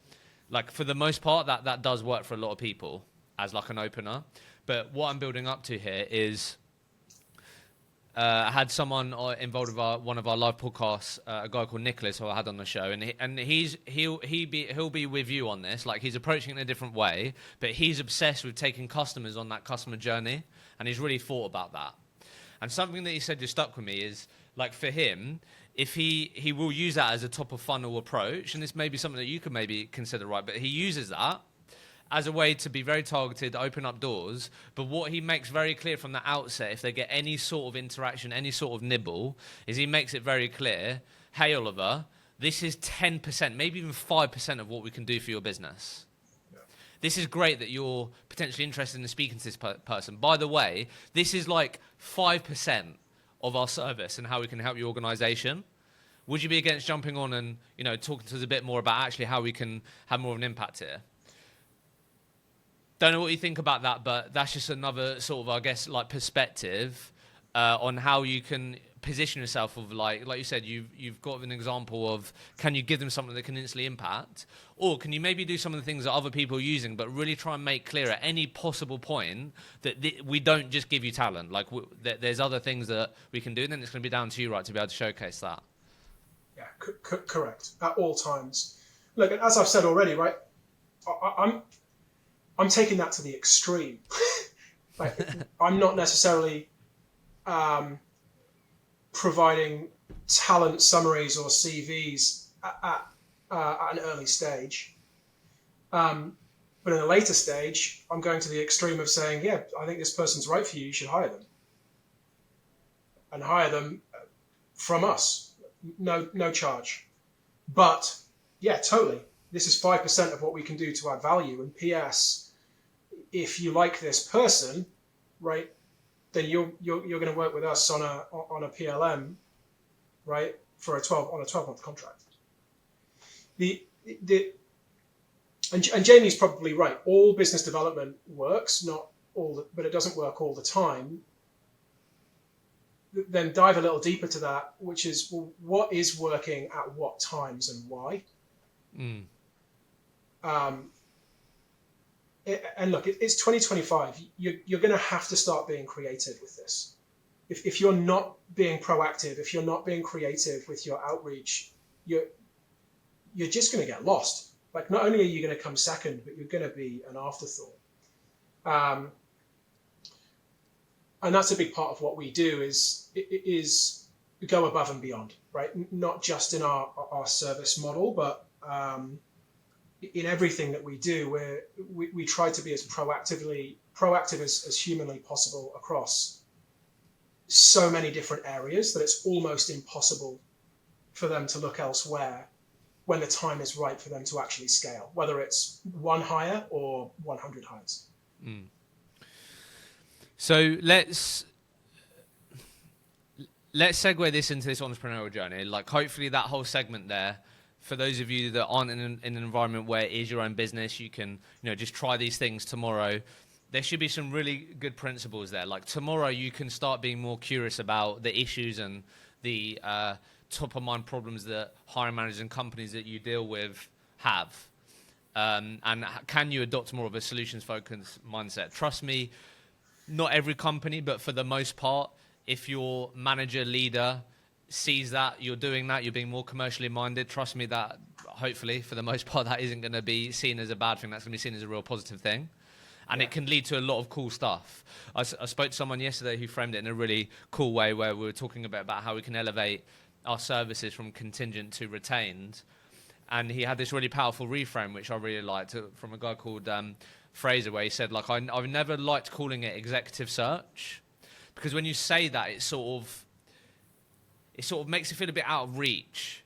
Like, for the most part, that does work for a lot of people as, like, an opener. But what I'm building up to here is I had someone involved with one of our live podcasts, a guy called Nicholas, who I had on the show, and he'll be with you on this. Like, he's approaching it in a different way, but he's obsessed with taking customers on that customer journey, and he's really thought about that. And something that he said just stuck with me is, like, for him, if he will use that as a top of funnel approach, and this may be something that you could maybe consider, right? But he uses that as a way to be very targeted, open up doors. But what he makes very clear from the outset, if they get any sort of interaction, any sort of nibble, is he makes it very clear, hey, Oliver, this is 10%, maybe even 5% of what we can do for your business. Yeah. This is great that you're potentially interested in speaking to this person. By the way, this is like 5% of our service and how we can help your organization. Would you be against jumping on and, talking to us a bit more about actually how we can have more of an impact here? Don't know what you think about that, but that's just another sort of, I guess, like, perspective on how you can position yourself of, like you said, you've got an example of, can you give them something that can instantly impact, or can you maybe do some of the things that other people are using, but really try and make clear at any possible point that we don't just give you talent, like there's other things that we can do, and then it's going to be down to you, right, to be able to showcase that. Yeah, correct, at all times. Look, as I've said already, right, I'm taking that to the extreme. Like, I'm not necessarily providing talent summaries or CVs at an early stage. But in a later stage, I'm going to the extreme of saying, yeah, I think this person's right for you. You should hire them. And hire them from us. No charge. But, yeah, totally. This is 5% of what we can do to add value. And P.S., if you like this person, right, then you're going to work with us on a PLM, right, for a 12-month contract. And Jamie's probably right. All business development works, but it doesn't work all the time. Then dive a little deeper to that, which is, well, what is working at what times and why? And look, it's 2025. You're going to have to start being creative with this. If you're not being proactive, if you're not being creative with your outreach, you're just going to get lost. Like, not only are you going to come second, but you're going to be an afterthought. And that's a big part of what we do is go above and beyond, right? Not just in our service model, but in everything that we do, we try to be as proactive as humanly possible across so many different areas that it's almost impossible for them to look elsewhere when the time is right for them to actually scale, whether it's one hire or 100 hires. So let's segue this into this entrepreneurial journey. Like, hopefully that whole segment there, for those of you that aren't in an environment where it is your own business, you can, just try these things tomorrow. There should be some really good principles there. Like, tomorrow you can start being more curious about the issues and the top of mind problems that hiring managers and companies that you deal with have. And can you adopt more of a solutions focused mindset? Trust me, not every company, but for the most part, if your manager, leader sees that you're doing that, you're being more commercially minded, trust me that hopefully for the most part that isn't going to be seen as a bad thing. That's going to be seen as a real positive thing, and it can lead to a lot of cool stuff. I spoke to someone yesterday who framed it in a really cool way, where we were talking about how we can elevate our services from contingent to retained, and he had this really powerful reframe which I really liked, from a guy called Fraser, where he said, like, I've never liked calling it executive search, because when you say that, it sort of makes it feel a bit out of reach.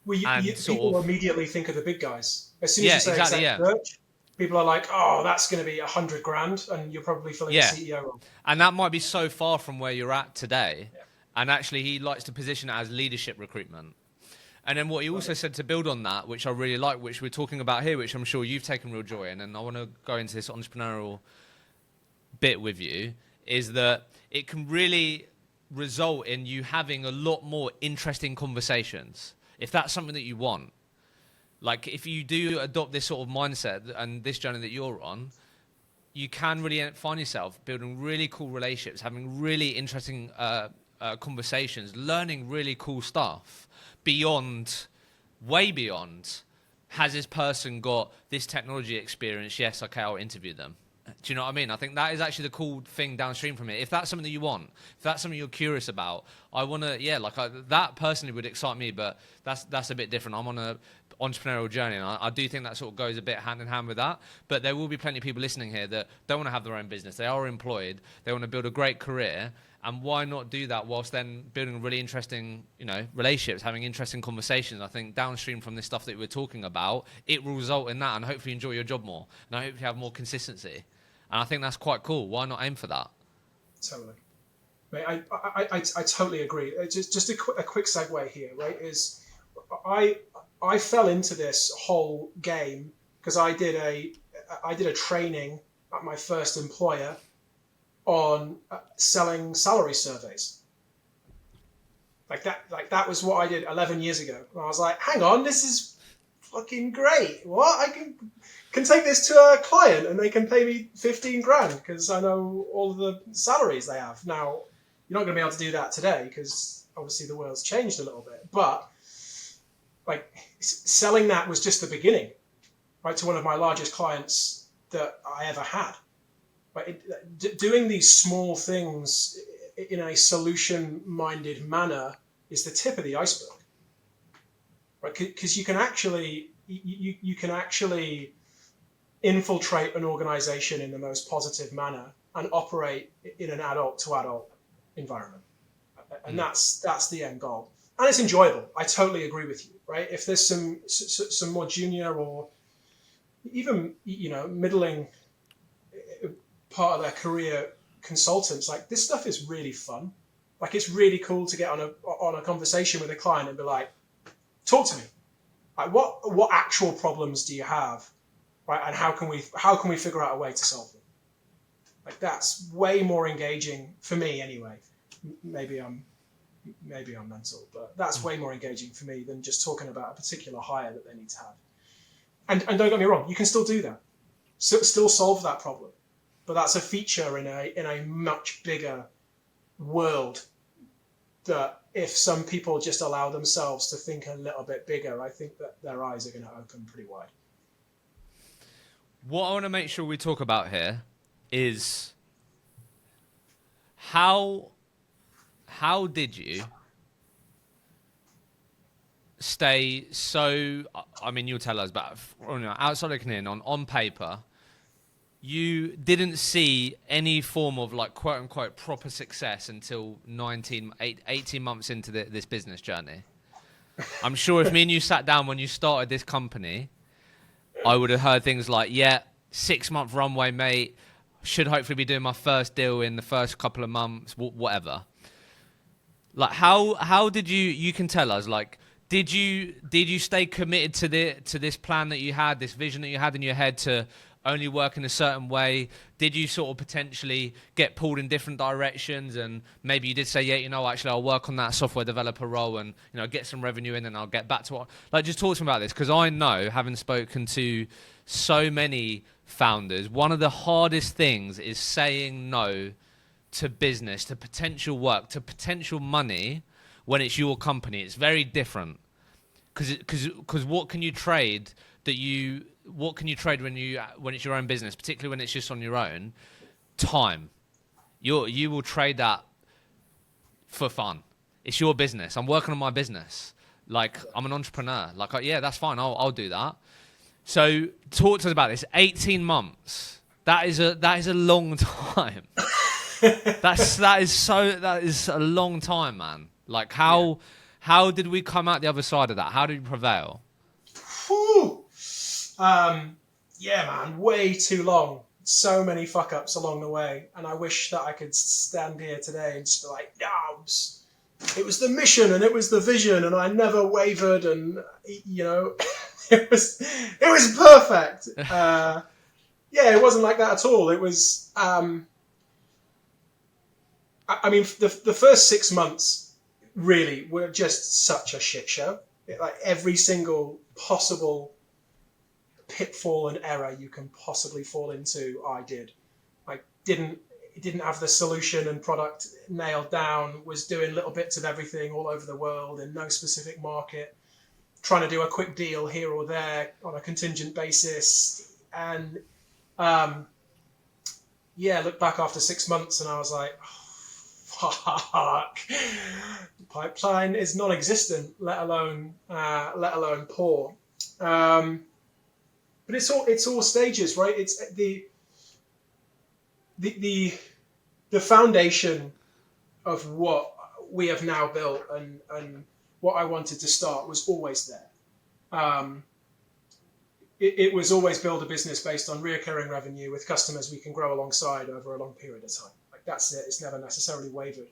Well, people immediately think of the big guys. As soon as you say executive search, people are like, oh, that's going to be $100,000, and you're probably filling the CEO role. And that might be so far from where you're at today. Yeah. And actually, he likes to position it as leadership recruitment. And then what he also said to build on that, which I really like, which we're talking about here, which I'm sure you've taken real joy in, and I want to go into this entrepreneurial bit with you, is that it can really result in you having a lot more interesting conversations, if that's something that you want. Like, if you do adopt this sort of mindset and this journey that you're on, you can really find yourself building really cool relationships, having really interesting conversations, learning really cool stuff beyond, way beyond, has this person got this technology experience? Yes, okay, I'll interview them. Do you know what I mean? I think that is actually the cool thing downstream from it. If that's something that you want, if that's something you're curious about, I want to, that personally would excite me, but that's a bit different. I'm on a entrepreneurial journey, and I do think that sort of goes a bit hand in hand with that. But there will be plenty of people listening here that don't want to have their own business. They are employed. They want to build a great career. And why not do that whilst then building really interesting, relationships, having interesting conversations? I think downstream from this stuff that we're talking about, it will result in that, and hopefully enjoy your job more, and I hope you have more consistency. And I think that's quite cool. Why not aim for that? Totally. Mate, I totally agree. Just a quick segue here, right? Is I fell into this whole game because I did a training at my first employer on selling salary surveys. Like that was what I did 11 years ago. And I was like, hang on, this is fucking great. What? I can take this to a client and they can pay me 15 grand because I know all of the salaries they have. Now, you're not going to be able to do that today because obviously the world's changed a little bit. But like selling that was just the beginning, right, to one of my largest clients that I ever had. Right? Doing these small things in a solution-minded manner is the tip of the iceberg, right? Because you can actually infiltrate an organization in the most positive manner and operate in an adult-to-adult environment, and that's the end goal. And it's enjoyable. I totally agree with you, right? If there's some more junior or even middling part of their career consultants, like this stuff is really fun. Like it's really cool to get on a conversation with a client and be like, talk to me. Like what actual problems do you have, right? And how can we figure out a way to solve them? Like that's way more engaging for me anyway. Maybe I'm mental, but that's way more engaging for me than just talking about a particular hire that they need to have. And don't get me wrong, you can still do that, still solve that problem. But that's a feature in a much bigger world that if some people just allow themselves to think a little bit bigger, I think that their eyes are going to open pretty wide. What I want to make sure we talk about here is how did you stay so, I mean, you'll tell us, but outside looking in, on paper, you didn't see any form of like quote unquote proper success until 18 months into this business journey. I'm sure if me and you sat down when you started this company, I would have heard things like, 6-month runway, mate, should hopefully be doing my first deal in the first couple of months, whatever. Like how did you can tell us, like, did you stay committed to this plan that you had, this vision that you had in your head to only work in a certain way? Did you sort of potentially get pulled in different directions, and maybe you did say, actually I'll work on that software developer role and get some revenue in and I'll get back to what, like, just talk to me about this, because I know, having spoken to so many founders, one of the hardest things is saying no to business, to potential work, to potential money when it's your company. It's very different because what can you trade what can you trade when it's your own business, particularly when it's just on your own? Time. You will trade that for fun. It's your business. I'm working on my business. Like, I'm an entrepreneur. Like, that's fine. I'll do that. So talk to us about this. 18 months. That is a long time. that is a long time, man. Like, how did we come out the other side of that? How did we prevail? Whew. Man, way too long. So many fuck ups along the way, and I wish that I could stand here today and just be like, no, it was the mission and it was the vision, and I never wavered, and it was perfect. It wasn't like that at all. It was. The first 6 months really were just such a shit show. Like every single possible pitfall and error you can possibly fall into, I did. I didn't didn't have the solution and product nailed down, was doing little bits of everything all over the world in no specific market, trying to do a quick deal here or there on a contingent basis. And look back after 6 months and I was like, oh, fuck, the pipeline is non-existent, let alone poor. But it's all stages, right? It's the foundation of what we have now built and what I wanted to start was always there. It was always build a business based on reoccurring revenue with customers we can grow alongside over a long period of time. Like that's it. It's never necessarily wavered.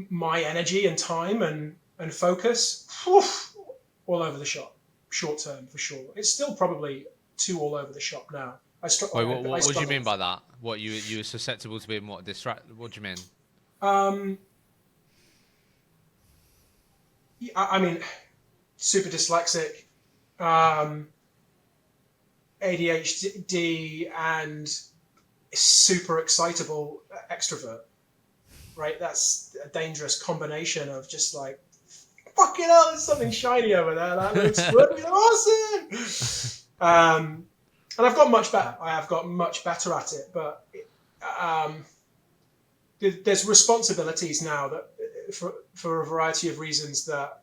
My energy and time and focus, all over the shop. Short term for sure. It's still probably too all over the shop now. What do you mean by that? What you were susceptible to being what distract? What do you mean? I mean, super dyslexic, ADHD, and super excitable extrovert. Right, that's a dangerous combination of just like, fucking hell, there's something shiny over there. That looks fucking awesome. And I've got much better. I have got much better at it, but there's responsibilities now that, for a variety of reasons, that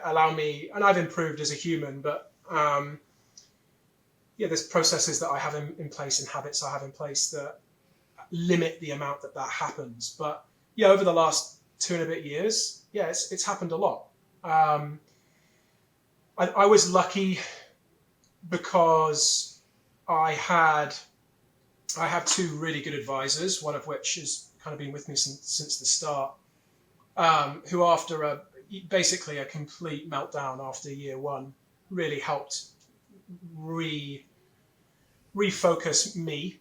allow me, and I've improved as a human, but there's processes that I have in place and habits I have in place that limit the amount that happens. But over the last 2 and a bit years, it's happened a lot. I was lucky because I had 2 really good advisors, one of which has kind of been with me since the start, who after basically a complete meltdown after year 1 really helped refocus me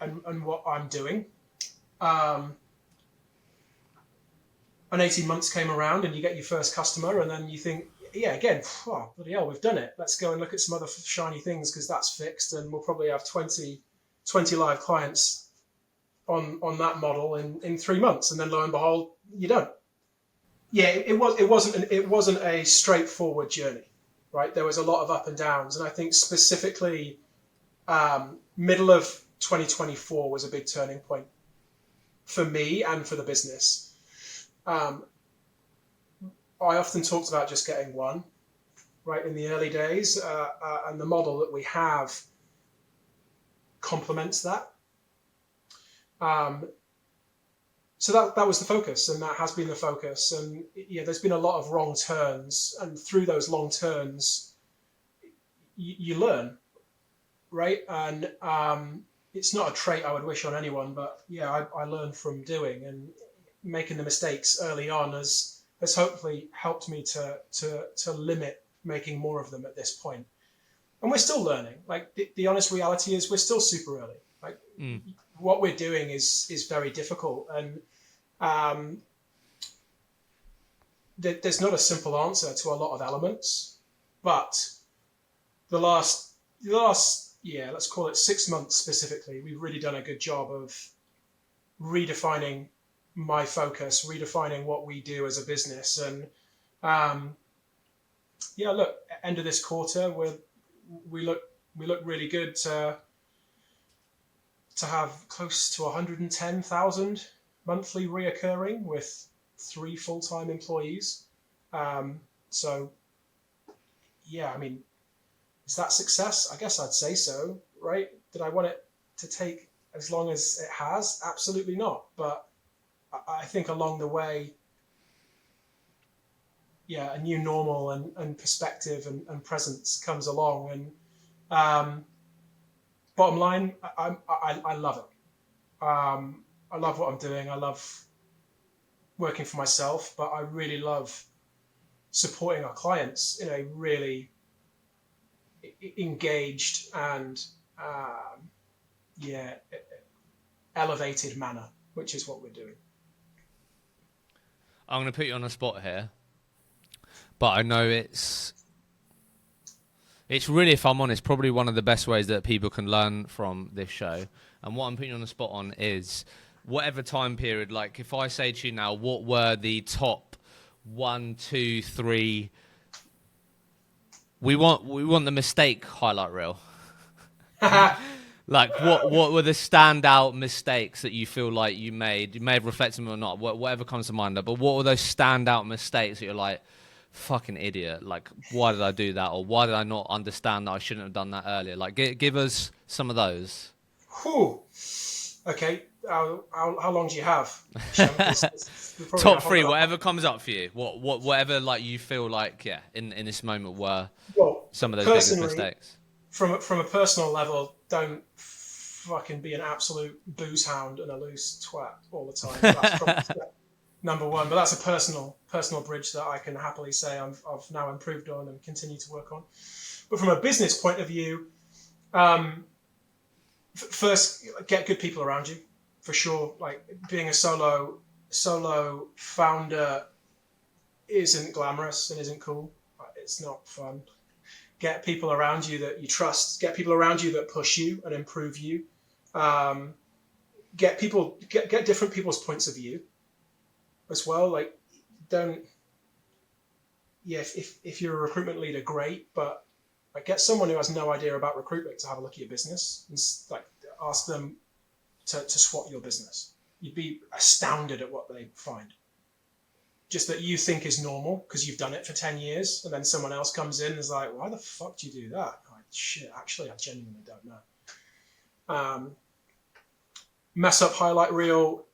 and what I'm doing. And 18 months came around and you get your first customer and then you think, bloody hell, we've done it. Let's go and look at some other shiny things because that's fixed and we'll probably have 20 live clients on that model in 3 months. And then lo and behold, you don't. Yeah, it wasn't a straightforward journey, right? There was a lot of up and downs. And I think specifically middle of 2024 was a big turning point for me and for the business. I often talked about just getting one, right, in the early days, and the model that we have complements that. So that was the focus, and that has been the focus. And there's been a lot of wrong turns, and through those long turns, you learn, right? And it's not a trait I would wish on anyone, but I learned from doing, and making the mistakes early on has hopefully helped me to limit making more of them at this point. And we're still learning. Like the honest reality is we're still super early. Like what we're doing is very difficult, and there's not a simple answer to a lot of elements. But the last let's call it 6 months specifically, we've really done a good job of redefining my focus, redefining what we do as a business. And look, end of this quarter, we look really good to have close to 110,000 monthly reoccurring with 3 full-time employees. So I mean, is that success? I guess I'd say so, right? Did I want it to take as long as it has? Absolutely not. But I think along the way, a new normal and perspective and presence comes along. And bottom line, I love it. I love what I'm doing. I love working for myself, but I really love supporting our clients in a really engaged and elevated manner, which is what we're doing. I'm going to put you on the spot here, but I know it's really, if I'm honest, probably one of the best ways that people can learn from this show. And what I'm putting you on the spot on is whatever time period, like if I say to you now, what were the top 1, 2, 3, we want the mistake highlight reel. Like what were the standout mistakes that you feel like you made? You may have reflected them or not, whatever comes to mind. But what were those standout mistakes that you're like, fucking idiot? Like, why did I do that? Or why did I not understand that I shouldn't have done that earlier? Like, give us some of those. Whew. Okay. How long do you have? Top 3, whatever comes up for you. Whatever like you feel like, yeah, in this moment were some of those biggest mistakes. From a personal level, don't fucking be an absolute booze hound and a loose twat all the time. That's probably number one. But that's a personal bridge that I can happily say I've now improved on and continue to work on. But from a business point of view, first get good people around you, for sure. Like being a solo founder isn't glamorous and isn't cool. It's not fun. Get people around you that you trust. Get people around you that push you and improve you. Get different people's points of view as well. Like if you're a recruitment leader, great, but like get someone who has no idea about recruitment to have a look at your business and like ask them to swap your business. You'd be astounded at what they find. Just that you think is normal because you've done it for 10 years, and then someone else comes in and is like, why the fuck do you do that? Like, shit, actually, I genuinely don't know. Mess up highlight reel.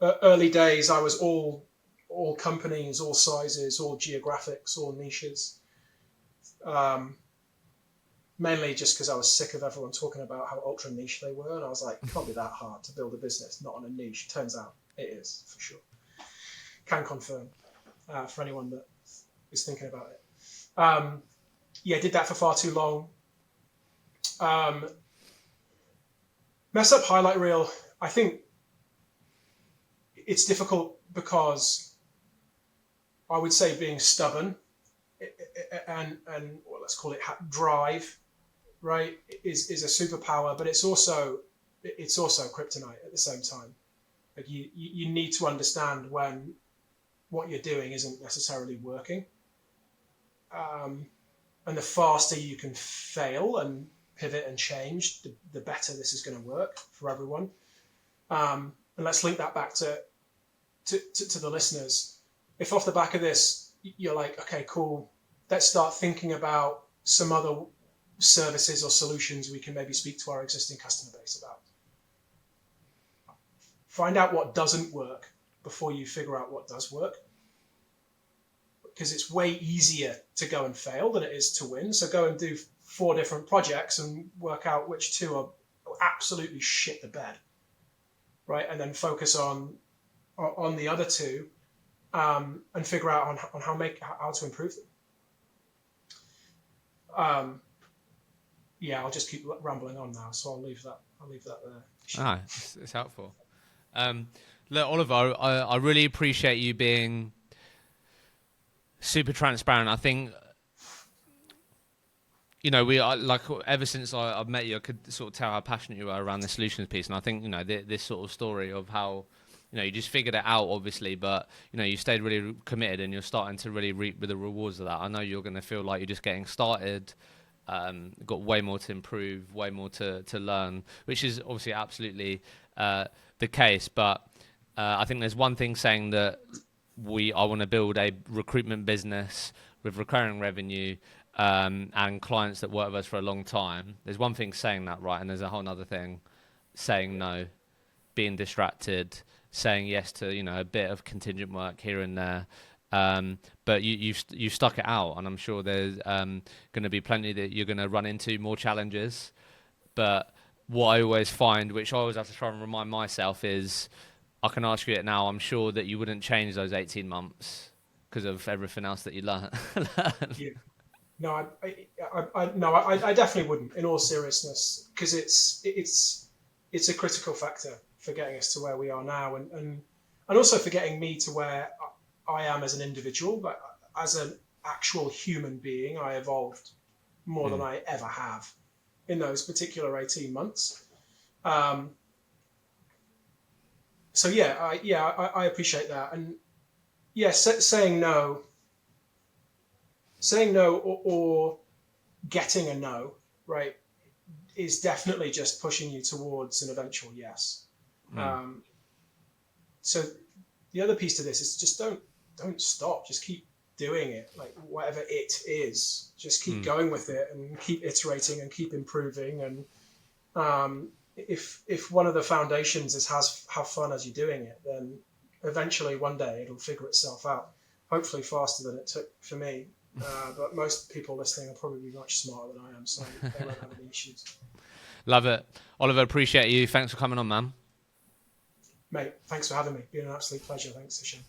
Early days, I was all companies, all sizes, all geographics, all niches. Mainly just because I was sick of everyone talking about how ultra niche they were, and I was like, it can't be that hard to build a business, not on a niche. Turns out it is, for sure. Can confirm for anyone that is thinking about it. Did that for far too long. Mess up highlight reel. I think it's difficult because I would say being stubborn and well, let's call it drive, right, is a superpower, but it's also kryptonite at the same time. Like you need to understand when what you're doing isn't necessarily working. And the faster you can fail and pivot and change, the better this is going to work for everyone. And let's link that back to the listeners. If off the back of this, you're like, okay, cool, let's start thinking about some other services or solutions we can maybe speak to our existing customer base about. Find out what doesn't work before you figure out what does work. Because it's way easier to go and fail than it is to win. So go and do 4 different projects and work out which 2 are absolutely shit the bed, right? And then focus on the other 2 and figure out on how to improve them. I'll just keep rambling on now, so I'll leave that there. It's helpful. Look, Oliver, I really appreciate you being super transparent. I think, we are like, ever since I've met you, I could sort of tell how passionate you are around the solutions piece. And I think, this sort of story of how, you just figured it out, obviously, but, you stayed really committed and you're starting to really reap the rewards of that. I know you're going to feel like you're just getting started, got way more to improve, way more to learn, which is obviously absolutely the case. But I think there's one thing saying that I want to build a recruitment business with recurring revenue and clients that work with us for a long time. There's one thing saying that, right? And there's a whole other thing saying no, being distracted, saying yes to, a bit of contingent work here and there. But you've stuck it out, and I'm sure there's going to be plenty that you're going to run into, more challenges. But what I always find, which I always have to try and remind myself, is I can ask you it now. I'm sure that you wouldn't change those 18 months because of everything else that you learned. Yeah. No, I definitely wouldn't. In all seriousness, because it's a critical factor for getting us to where we are now, and also for getting me to where I am as an individual. But as an actual human being, I evolved more than I ever have in those particular 18 months. So I appreciate that, and saying no or getting a no, right, is definitely just pushing you towards an eventual yes. So the other piece to this is just don't stop. Just keep doing it. Like whatever it is, just keep going with it and keep iterating and keep improving. And if one of the foundations is have fun as you're doing it, then eventually one day it'll figure itself out. Hopefully faster than it took for me. But most people listening will probably be much smarter than I am, so they won't have any issues. Love it. Oliver, appreciate you. Thanks for coming on, man. Mate, thanks for having me. Been an absolute pleasure. Thanks, Sishan.